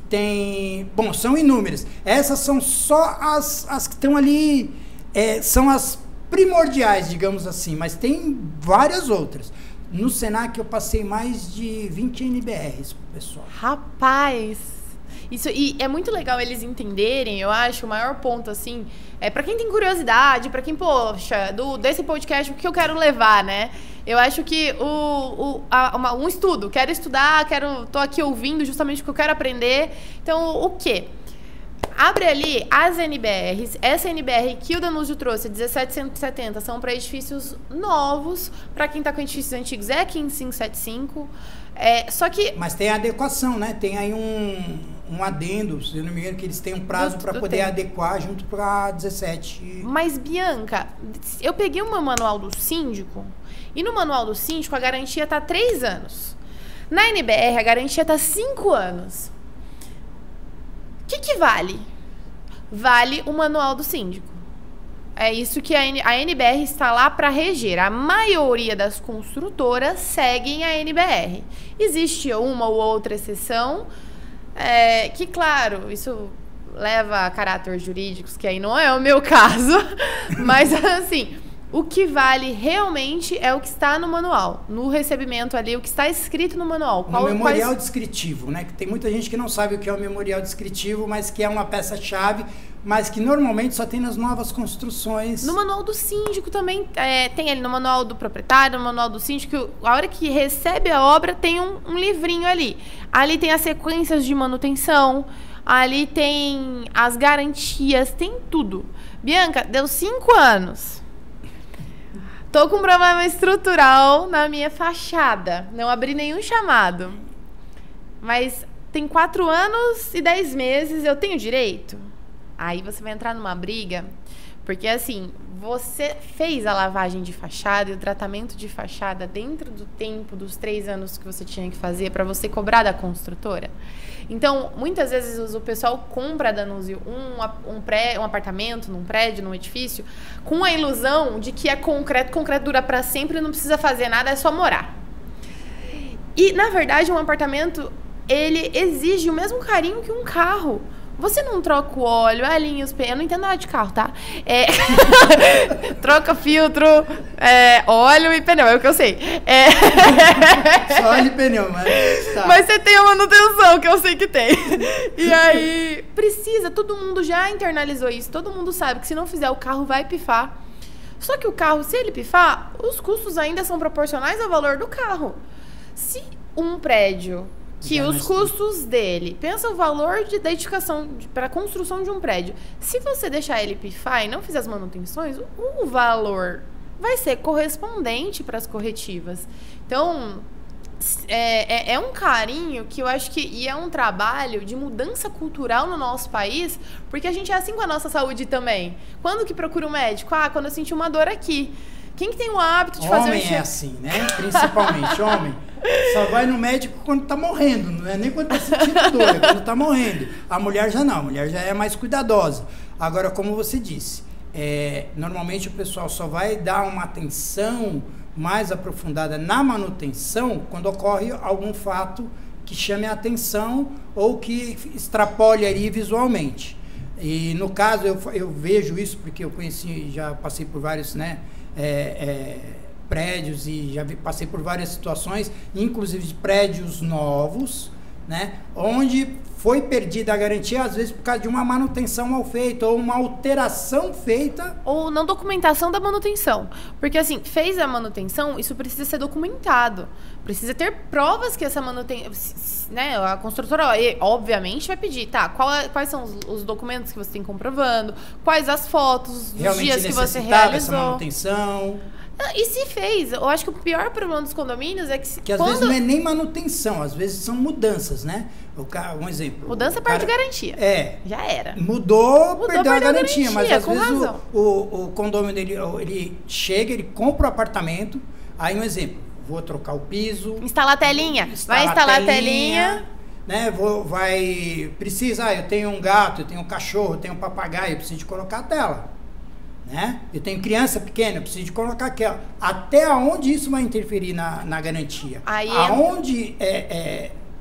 tem... Bom, são inúmeras. Essas são só as que estão ali, são as primordiais, digamos assim, mas tem várias outras. No Senac eu passei mais de 20 NBRs, pessoal. Rapaz! Isso, e é muito legal eles entenderem, eu acho, o maior ponto, assim, pra quem tem curiosidade, pra quem, poxa, desse podcast, o que eu quero levar, né? Eu acho que um estudo, quero estudar, tô aqui ouvindo justamente o que eu quero aprender. Então, o quê? Abre ali as NBRs, essa NBR que o Danúzio trouxe, 17170, são para edifícios novos, para quem está com edifícios antigos é 15575, só que... Mas tem a adequação, né? Tem aí um adendo, se eu não me engano, que eles têm um prazo para poder adequar junto para 17. Mas, Bianca, eu peguei o meu manual do síndico, e no manual do síndico a garantia está 3 anos. Na NBR a garantia está 5 anos. O que vale? Vale o manual do síndico. É isso que a NBR está lá para reger. A maioria das construtoras seguem a NBR. Existe uma ou outra exceção, que, claro, isso leva a caráter jurídicos, que aí não é o meu caso, mas, assim... O que vale realmente é o que está no manual, no recebimento ali, o que está escrito no manual. No memorial descritivo, né? Que tem muita gente que não sabe o que é o memorial descritivo, mas que é uma peça-chave, mas que normalmente só tem nas novas construções. No manual do síndico também, tem ali no manual do proprietário, no manual do síndico, a hora que recebe a obra tem um livrinho ali. Ali tem as sequências de manutenção, ali tem as garantias, tem tudo. Bianca, deu 5 anos. Tô com um problema estrutural na minha fachada. Não abri nenhum chamado. Mas tem 4 anos e 10 meses, eu tenho direito? Aí você vai entrar numa briga, porque assim, você fez a lavagem de fachada e o tratamento de fachada dentro do tempo dos 3 anos que você tinha que fazer para você cobrar da construtora. Então, muitas vezes o pessoal compra, Danúzio, um apartamento, num prédio, num edifício, com a ilusão de que é concreto dura para sempre, não precisa fazer nada, é só morar. E, na verdade, um apartamento, ele exige o mesmo carinho que um carro. Você não troca o óleo, alinha os pneus, eu não entendo nada de carro, tá? Troca filtro, óleo e pneu, é o que eu sei. Só óleo e pneu, mas... Tá. Mas você tem a manutenção, que eu sei que tem. E aí, todo mundo já internalizou isso, todo mundo sabe que se não fizer o carro vai pifar. Só que o carro, se ele pifar, os custos ainda são proporcionais ao valor do carro. Se um prédio... que os custos dele, pensa o valor da edificação para a construção de um prédio. Se você deixar ele pifar e não fizer as manutenções, o valor vai ser correspondente para as corretivas. Então, é um carinho que eu acho que... E é um trabalho de mudança cultural no nosso país, porque a gente é assim com a nossa saúde também. Quando que procura um médico? Quando eu senti uma dor aqui. Quem que tem o hábito de fazer... Homem é assim, né? Principalmente, homem. Só vai no médico quando tá morrendo, não é nem quando tá sentindo dor, é quando tá morrendo. A mulher já não, a mulher já é mais cuidadosa. Agora, como você disse, normalmente o pessoal só vai dar uma atenção mais aprofundada na manutenção quando ocorre algum fato que chame a atenção ou que extrapole ali visualmente. E no caso, eu vejo isso porque eu conheci, já passei por vários, né, prédios e já passei por várias situações, inclusive de prédios novos, né, onde foi perdida a garantia, às vezes por causa de uma manutenção mal feita ou uma alteração feita. Ou não documentação da manutenção. Porque assim, fez a manutenção, isso precisa ser documentado. Precisa ter provas que essa manutenção, né, a construtora, obviamente, vai pedir, tá, quais são os documentos que você tem comprovando, quais as fotos, os realmente dias que você necessitava realizou. essa manutenção. E se fez? Eu acho que o pior problema dos condomínios é que às vezes não é nem manutenção, às vezes são mudanças, né? Um exemplo. Mudança parte de garantia. Já era. Mudou, perdeu a garantia, mas às vezes razão. o condomínio dele, ele chega, ele compra o apartamento, aí um exemplo, vou trocar o piso. Instalar a telinha. Vai instalar a telinha. Né? Precisa, eu tenho um gato, eu tenho um cachorro, eu tenho um papagaio, eu preciso de colocar a tela. Né? Eu tenho criança pequena, eu preciso de colocar aquela. Até onde isso vai interferir na garantia?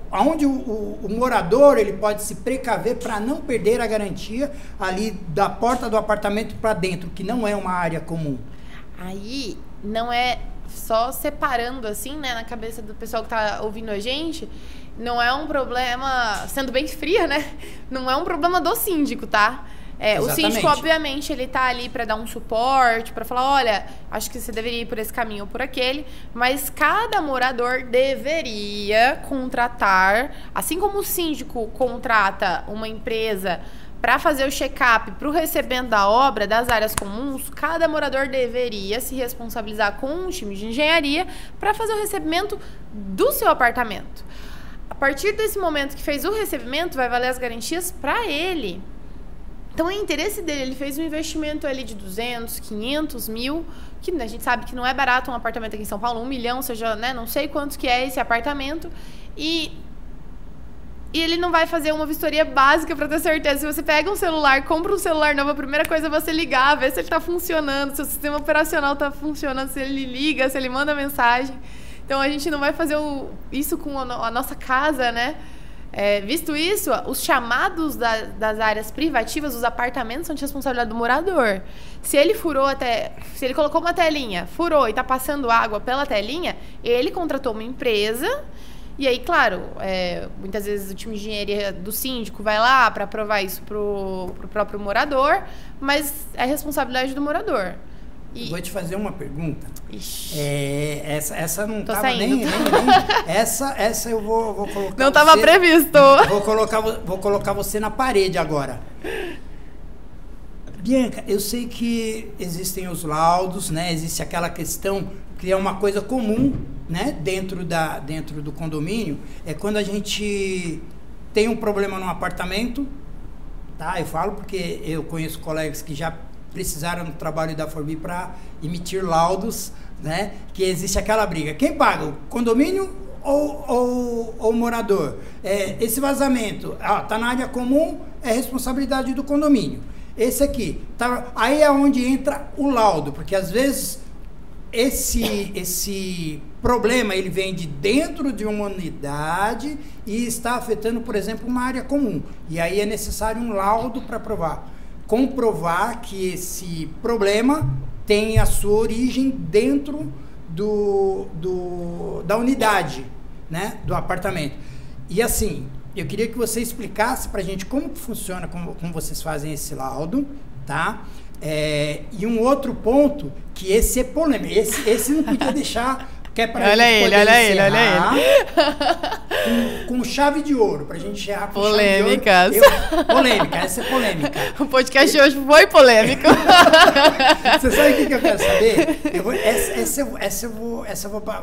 Aonde o morador ele pode se precaver para não perder a garantia ali da porta do apartamento para dentro, que não é uma área comum. Aí não é só separando assim, né, na cabeça do pessoal que tá ouvindo a gente, não é um problema, sendo bem fria, né? Não é um problema do síndico, tá? O síndico, obviamente, ele tá ali para dar um suporte, para falar, olha, acho que você deveria ir por esse caminho ou por aquele, mas cada morador deveria contratar, assim como o síndico contrata uma empresa para fazer o check-up para o recebimento da obra das áreas comuns, cada morador deveria se responsabilizar com um time de engenharia para fazer o recebimento do seu apartamento. A partir desse momento que fez o recebimento, vai valer as garantias para ele. Então, é interesse dele, ele fez um investimento ali de 200, 500 mil, que a gente sabe que não é barato um apartamento aqui em São Paulo, 1 milhão, seja, né, não sei quanto que é esse apartamento, e ele não vai fazer uma vistoria básica para ter certeza. Se você pega um celular, compra um celular novo, a primeira coisa é você ligar, ver se ele está funcionando, se o sistema operacional está funcionando, se ele liga, se ele manda mensagem. Então, a gente não vai fazer isso com a nossa casa, né? Visto isso, os chamados das áreas privativas, os apartamentos, são de responsabilidade do morador. Se ele se ele colocou uma telinha, furou e está passando água pela telinha, ele contratou uma empresa. E aí, claro, muitas vezes o time de engenharia do síndico vai lá para aprovar isso pro próprio morador, mas é responsabilidade do morador. Vou te fazer uma pergunta. Essa não Tô tava saindo. nem essa eu vou colocar. Não estava previsto. Vou colocar você na parede agora. Bianca, eu sei que existem os laudos, né? Existe aquela questão que é uma coisa comum, né? Dentro do condomínio, é quando a gente tem um problema num apartamento, tá? Eu falo porque eu conheço colegas que já precisaram do trabalho da Forbi para emitir laudos, né? Que existe aquela briga. Quem paga? O condomínio ou o morador? Esse vazamento tá na área comum, é responsabilidade do condomínio. Esse aqui, tá, aí é onde entra o laudo, porque às vezes esse problema ele vem de dentro de uma unidade e está afetando, por exemplo, uma área comum. E aí é necessário um laudo para comprovar que esse problema tem a sua origem dentro da unidade, né, do apartamento. E assim, eu queria que você explicasse pra gente como que funciona, como vocês fazem esse laudo, tá? E um outro ponto, que esse é polêmico, esse não podia deixar, que é pra olha gente ele. com chave de ouro, pra gente encerrar com polêmicas. Chave de ouro. Polêmica, essa é polêmica. O podcast de hoje foi polêmico. Você sabe o que eu quero saber? Essa eu vou,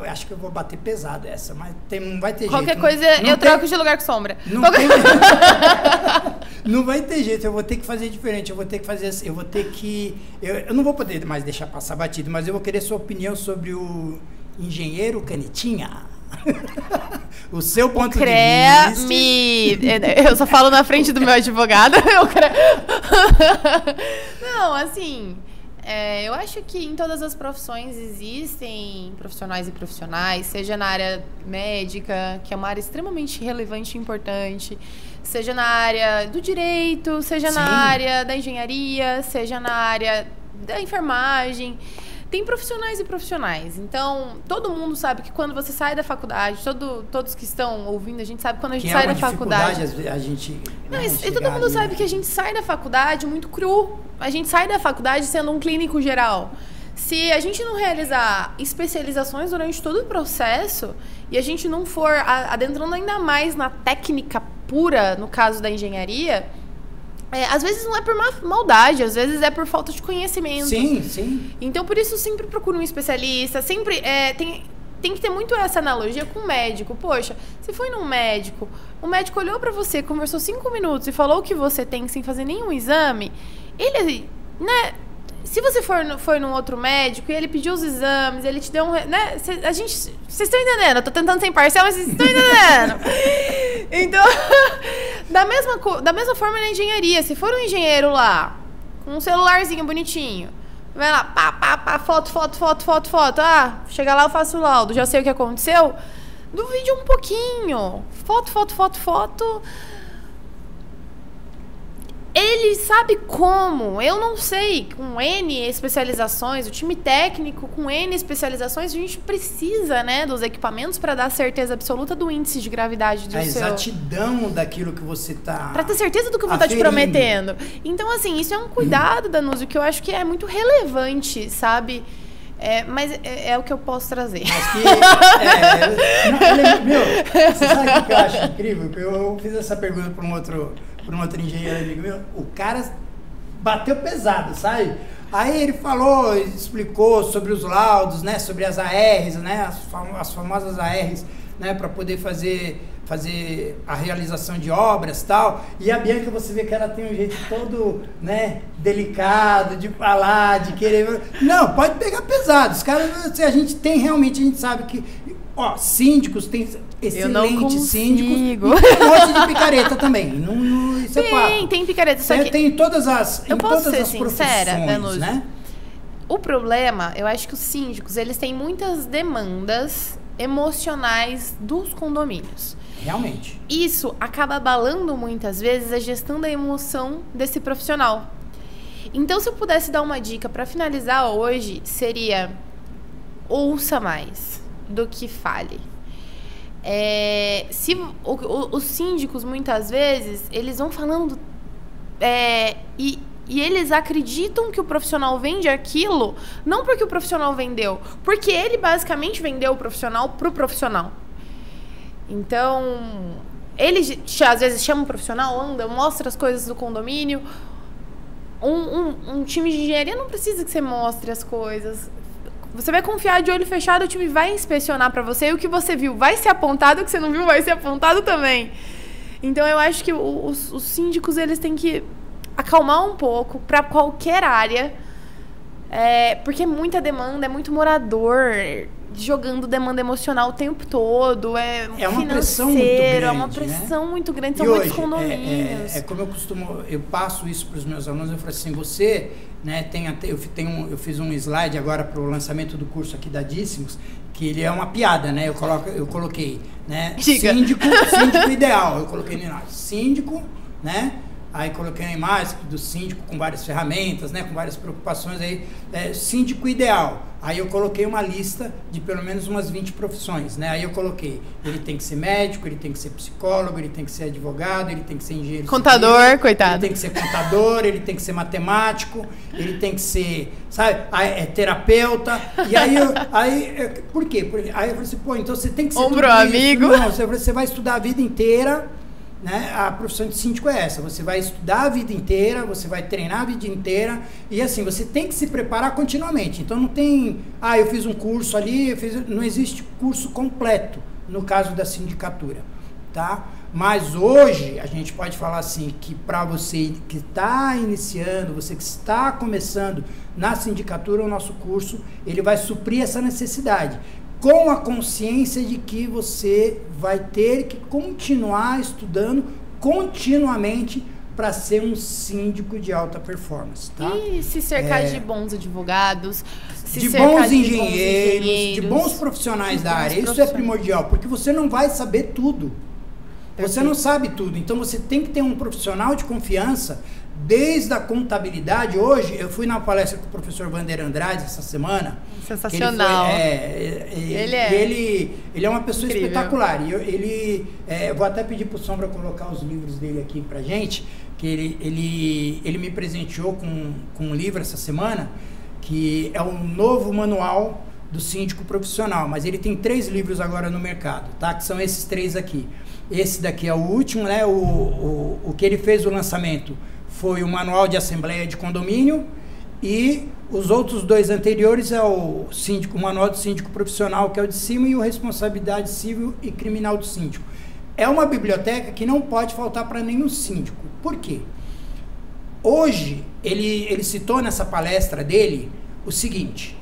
acho que eu vou bater pesado essa, mas não vai ter Qualquer jeito. coisa eu troco de lugar com sombra. Não vai ter jeito, eu vou ter que fazer diferente, eu não vou poder mais deixar passar batido, mas eu vou querer sua opinião sobre o engenheiro Canetinha. O seu ponto de vista. Eu só falo na frente do meu advogado. Não, assim, eu acho que em todas as profissões existem profissionais e profissionais, seja na área médica, que é uma área extremamente relevante e importante, seja na área do direito, seja na área da engenharia, seja na área da enfermagem. tem profissionais e profissionais. Então, todo mundo sabe que quando você sai da faculdade, todos que estão ouvindo, a gente sabe quando a gente sai da faculdade. A gente, e todo mundo sabe que a gente sai da faculdade muito cru. A gente sai da faculdade sendo um clínico geral. Se a gente não realizar especializações durante todo o processo e a gente não for adentrando ainda mais na técnica pura, no caso da engenharia, às vezes não é por maldade, às vezes é por falta de conhecimento. Sim, sim. Então, por isso, sempre procura um especialista, sempre tem que ter muito essa analogia com o médico. Poxa, você foi num médico, o médico olhou pra você, conversou 5 minutos e falou o que você tem sem fazer nenhum exame, ele, né... Se você for num outro médico e ele pediu os exames, ele te deu um... Né? Vocês estão entendendo? Eu tô tentando ser imparcial, mas vocês estão entendendo. Então, da mesma forma na engenharia. Se for um engenheiro lá, com um celularzinho bonitinho, vai lá, pá, foto. Ah, chega lá, eu faço o laudo, já sei o que aconteceu. Duvide um pouquinho. Foto. Ele sabe como, eu não sei, com N especializações, o time técnico com N especializações, a gente precisa, né, dos equipamentos para dar certeza absoluta do índice de gravidade do seu... A exatidão daquilo que você tá... Para ter certeza do que eu vou estar te prometendo. Então, assim, isso é um cuidado, Danúzio, que eu acho que é muito relevante, sabe? Mas é o que eu posso trazer. Mas que... meu, você sabe o que eu acho incrível? Eu fiz essa pergunta para um outro engenheiro amigo meu, o cara bateu pesado, sabe? Aí ele falou, explicou sobre os laudos, né? Sobre as ARs, né? As famosas ARs, né? Para poder fazer a realização de obras e tal. E a Bianca, você vê que ela tem um jeito todo, né? Delicado, de falar, de querer... Não, pode pegar pesado. Os caras, a gente sabe que... Ó, síndicos, tem excelentes síndicos. E um monte de picareta também. Isso é fato. Tem picareta. Só que tem em todas as eu posso ser profissões, sincera, Danúzio, né? O problema, eu acho que os síndicos, eles têm muitas demandas emocionais dos condomínios. Realmente. Isso acaba abalando muitas vezes a gestão da emoção desse profissional. Então, se eu pudesse dar uma dica para finalizar hoje, seria: ouça mais do que fale. Os síndicos, muitas vezes, eles vão falando e eles acreditam que o profissional vende aquilo, não porque o profissional vendeu, porque ele basicamente vendeu o profissional pro profissional. Então, ele às vezes chama o profissional, anda, mostra as coisas do condomínio. Um time de engenharia não precisa que você mostre as coisas. Você vai confiar de olho fechado, o time vai inspecionar pra você, e o que você viu vai ser apontado, o que você não viu vai ser apontado também. Então, eu acho que os síndicos, eles têm que acalmar um pouco pra qualquer área, porque é muita demanda, é muito morador jogando demanda emocional o tempo todo, é uma pressão muito grande, é uma pressão, né? Muito grande, são e muitos hoje, condomínios. Como eu passo isso para os meus alunos, eu falo assim, você, né, eu fiz um slide agora para o lançamento do curso aqui da Díssimos, que ele é uma piada, né, eu coloquei, né, síndico ideal, eu coloquei síndico, né, aí coloquei a imagem do síndico com várias ferramentas, né, com várias preocupações aí, síndico ideal. Aí eu coloquei uma lista de pelo menos umas 20 profissões, né? Aí eu coloquei, ele tem que ser médico, ele tem que ser psicólogo, ele tem que ser advogado, ele tem que ser engenheiro contador, civil, coitado. Ele tem que ser contador, ele tem que ser matemático, ele tem que ser, sabe, terapeuta. E aí por quê? Aí eu falei assim, pô, então você tem que ser tudo isso. Amigo. Não, você vai estudar a vida inteira, né? A profissão de síndico é essa, você vai estudar a vida inteira, você vai treinar a vida inteira, e assim, você tem que se preparar continuamente. Então não tem, eu fiz um curso ali, não existe curso completo no caso da sindicatura, tá? Mas hoje a gente pode falar assim, que para você que está iniciando, você que está começando na sindicatura, o nosso curso, ele vai suprir essa necessidade, com a consciência de que você vai ter que continuar estudando continuamente para ser um síndico de alta performance, tá? E se cercar de bons advogados, de bons engenheiros, de bons profissionais da área. Isso é primordial, porque você não vai saber tudo. Perfeito. Você não sabe tudo. Então você tem que ter um profissional de confiança desde a contabilidade. Hoje, eu fui na palestra com o professor Wander Andrade essa semana. Sensacional. Ele é uma pessoa incrível. espetacular. E eu vou até pedir para o Sombra colocar os livros dele aqui pra gente, que ele me presenteou com um livro essa semana, que é um novo manual do síndico profissional, mas ele tem 3 livros agora no mercado, tá? Que são esses 3 aqui. Esse daqui é o último, né? O que ele fez o lançamento foi o manual de assembleia de condomínio, e os outros 2 anteriores é o manual do síndico profissional, que é o de cima, e o responsabilidade civil e criminal do síndico. É uma biblioteca que não pode faltar para nenhum síndico. Por quê? Hoje, ele citou nessa palestra dele o seguinte: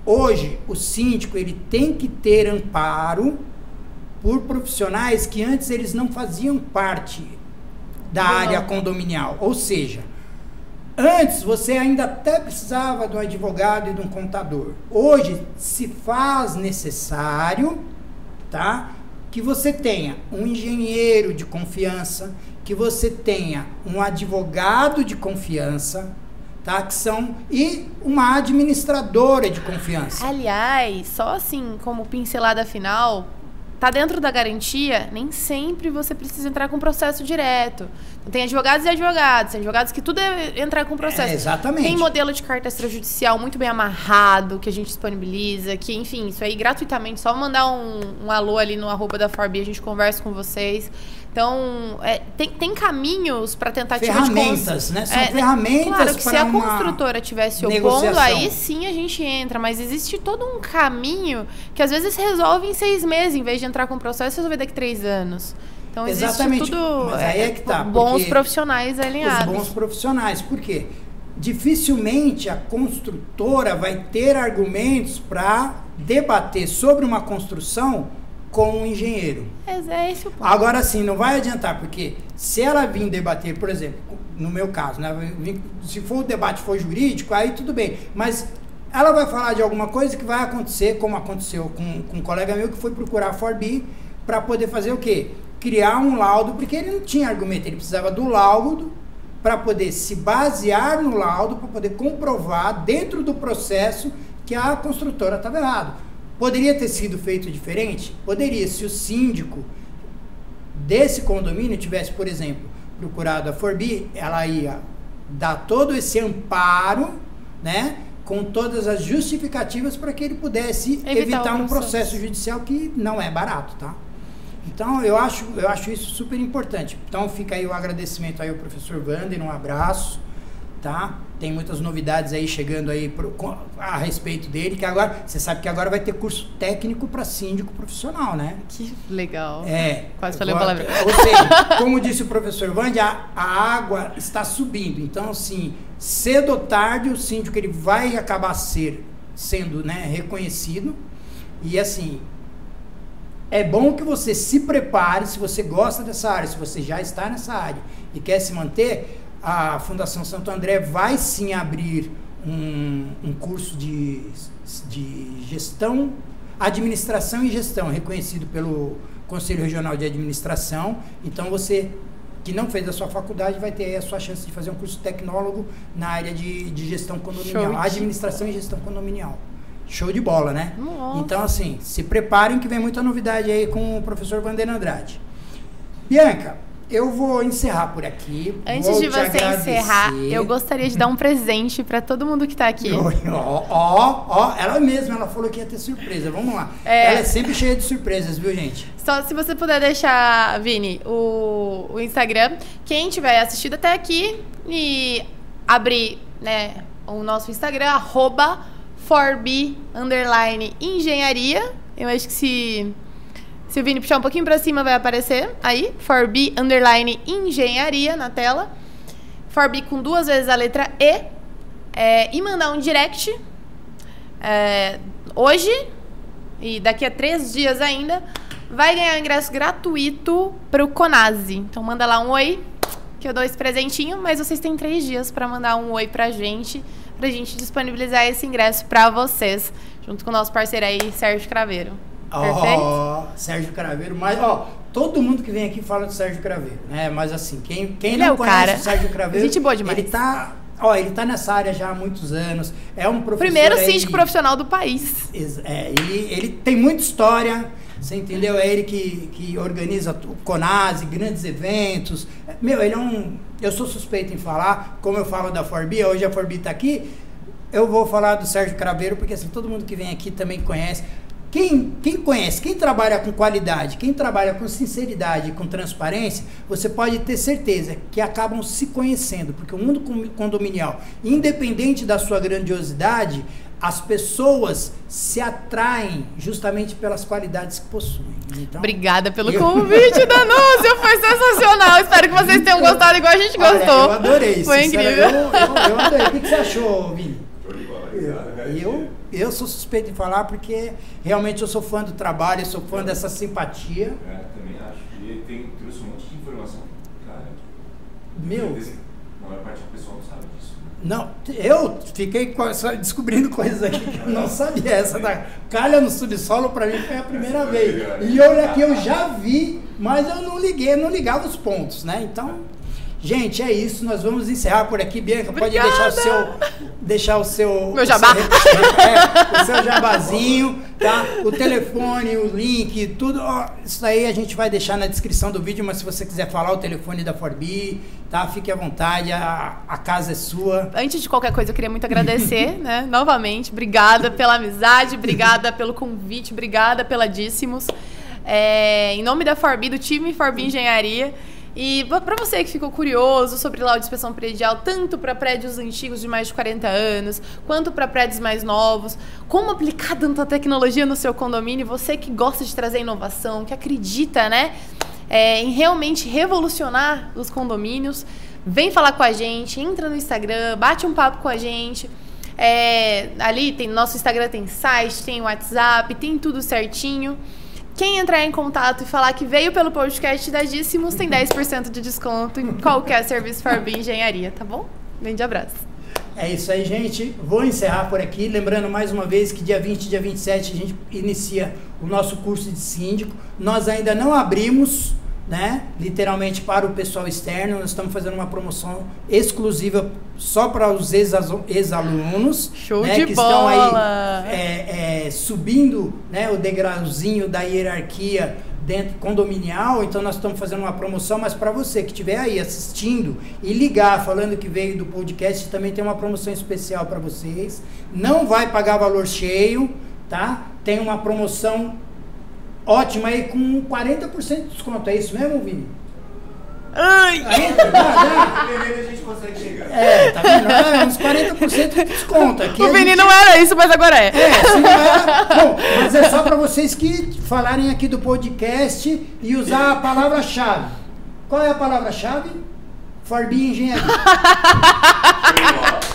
hoje, o síndico ele tem que ter amparo por profissionais que antes eles não faziam parte da área condominial. Ou seja, antes você ainda até precisava de um advogado e de um contador. Hoje se faz necessário, tá, que você tenha um engenheiro de confiança, que você tenha um advogado de confiança, tá? E uma administradora de confiança. Aliás, só assim, como pincelada final, tá dentro da garantia, nem sempre você precisa entrar com processo direto. Então, tem advogados e advogados. Tem advogados que tudo é entrar com processo. Exatamente. Tem modelo de carta extrajudicial muito bem amarrado, que a gente disponibiliza, que, enfim, isso aí gratuitamente, só mandar um alô ali no @da4B, a gente conversa com vocês. Então, tem caminhos para tentativa ferramentas, né? São ferramentas. Claro que se a uma construtora tivesse negociação. opondo, aí sim a gente entra. Mas existe todo um caminho que às vezes resolve em 6 meses, em vez de entrar com o processo, resolver daqui 3 anos. Então existe exatamente. tudo. Mas aí é que tá, bons profissionais alinhados. Os bons profissionais. Por quê? Dificilmente a construtora vai ter argumentos para debater sobre uma construção com um engenheiro. É esse o ponto. Agora sim, não vai adiantar, porque se ela vir debater, por exemplo, no meu caso, né, se for o debate for jurídico, aí tudo bem, mas ela vai falar de alguma coisa que vai acontecer, como aconteceu com um colega meu que foi procurar a 4B para poder fazer o quê? Criar um laudo, porque ele não tinha argumento, ele precisava do laudo para poder se basear no laudo, para poder comprovar dentro do processo que a construtora estava errada. Poderia ter sido feito diferente? Poderia, se o síndico desse condomínio tivesse, por exemplo, procurado a 4B, ela ia dar todo esse amparo, né, com todas as justificativas para que ele pudesse evitar um processo judicial que não é barato, tá? Então, eu acho isso super importante. Então, fica aí o agradecimento aí ao professor Wander, um abraço, tá? Tem muitas novidades aí chegando aí a respeito dele, que agora, você sabe que agora vai ter curso técnico para síndico profissional, né? Que legal. Quase falei a palavra. Ou seja, como disse o professor Wander, a água está subindo. Então, assim, cedo ou tarde, o síndico ele vai acabar sendo, né, reconhecido. E, assim, é bom que você se prepare, se você gosta dessa área, se você já está nessa área e quer se manter. A Fundação Santo André vai sim abrir um curso de gestão, administração e gestão, reconhecido pelo Conselho Regional de Administração. Então você que não fez a sua faculdade vai ter aí a sua chance de fazer um curso tecnólogo na área de gestão condominial, administração e gestão condominial. Show de bola, né? Nossa. Então, assim, se preparem que vem muita novidade aí com o professor Wander Andrade. Bianca, eu vou encerrar por aqui. Antes de você encerrar, eu gostaria de dar um presente para todo mundo que está aqui. Ela mesma, ela falou que ia ter surpresa. Vamos lá. Ela é sempre cheia de surpresas, viu, gente? Só se você puder deixar, Vini, o Instagram. Quem tiver assistido até aqui e abrir, né, o nosso Instagram, @4B_engenharia. Eu acho que se o Vini puxar um pouquinho pra cima, vai aparecer aí, 4B_engenharia na tela. 4B com 2 vezes a letra E. E mandar um direct hoje, e daqui a 3 dias ainda, vai ganhar um ingresso gratuito pro Conase. Então manda lá um oi, que eu dou esse presentinho, mas vocês têm 3 dias pra mandar um oi pra gente disponibilizar esse ingresso pra vocês, junto com o nosso parceiro aí, Sérgio Craveiro. Perfeito? Sérgio Craveiro, mas todo mundo que vem aqui fala do Sérgio Craveiro, né? Mas assim, quem Ele não é o conhece cara. o Sérgio Craveiro, Gente boa demais. ele tá nessa área já há muitos anos, é um professor... Primeiro aí- síndico profissional do país. Ele tem muita história, você entendeu? É ele que organiza o Conase, grandes eventos. Meu, ele é um... Eu sou suspeito em falar, como eu falo da Forbi, hoje a Forbi tá aqui, eu vou falar do Sérgio Craveiro, porque assim, todo mundo que vem aqui também conhece. Quem conhece, quem trabalha com qualidade, quem trabalha com sinceridade, com transparência, você pode ter certeza que acabam se conhecendo, porque o mundo condominial, independente da sua grandiosidade, as pessoas se atraem justamente pelas qualidades que possuem. Então, Obrigada pelo convite, Danúcio. Foi sensacional. Espero que vocês tenham gostado igual a gente gostou. Olha, eu adorei. Foi incrível. Eu adorei. O que você achou, Vini? Show de bola, risada, Eu sou suspeito em falar porque realmente eu sou fã do trabalho, eu sou fã dessa simpatia. também acho. E trouxe um monte de informação. Cara, Meu, na maior parte do pessoal não sabe disso. não, eu fiquei só descobrindo coisas aqui que eu não sabia. Essa da calha no subsolo pra mim foi a primeira vez. E olha que eu já vi, mas eu não ligava os pontos, né? Então, gente, é isso. Nós vamos encerrar por aqui. Bianca, pode deixar o seu... Meu jabá. O seu jabazinho, tá? O telefone, o link, tudo. Ó, isso aí a gente vai deixar na descrição do vídeo, mas se você quiser falar o telefone da Forbi, tá? Fique à vontade, a casa é sua. Antes de qualquer coisa, eu queria muito agradecer, né? Novamente, obrigada pela amizade, obrigada pelo convite, obrigada pela Díssimos. Em nome da Forbi, do time Forbi Engenharia. E para você que ficou curioso sobre laudo de inspeção predial, tanto para prédios antigos de mais de 40 anos, quanto para prédios mais novos, como aplicar tanta tecnologia no seu condomínio, você que gosta de trazer inovação, que acredita, né, em realmente revolucionar os condomínios, vem falar com a gente, entra no Instagram, bate um papo com a gente. Ali tem nosso Instagram, tem site, tem WhatsApp, tem tudo certinho. Quem entrar em contato e falar que veio pelo podcast da Díssimos tem 10% de desconto em qualquer serviço Forbi Engenharia, tá bom? Grande abraço. É isso aí, gente. Vou encerrar por aqui. Lembrando mais uma vez que dia 20 e dia 27 a gente inicia o nosso curso de síndico. Nós ainda não abrimos, né, literalmente para o pessoal externo. Nós estamos fazendo uma promoção exclusiva só para os ex-alunos, Show né, de que bola! estão aí subindo, né, o degrauzinho da hierarquia dentro condominial. Então nós estamos fazendo uma promoção, mas para você que estiver aí assistindo e ligar falando que veio do podcast, também tem uma promoção especial para vocês. Não vai pagar valor cheio, tá? Tem uma promoção ótima aí com 40% de desconto. É isso mesmo, Vini? Ai! A gente consegue chegar. Tá vendo? Uns 40% de desconto. Aqui O Vini não era isso, mas agora é. Se não era... Bom, mas é só para vocês que falarem aqui do podcast e usar a palavra-chave. Qual é a palavra-chave? Forbi Engenharia.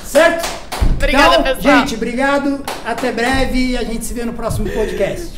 Certo? Obrigada, então, pessoal. gente, obrigado. Até breve e a gente se vê no próximo podcast.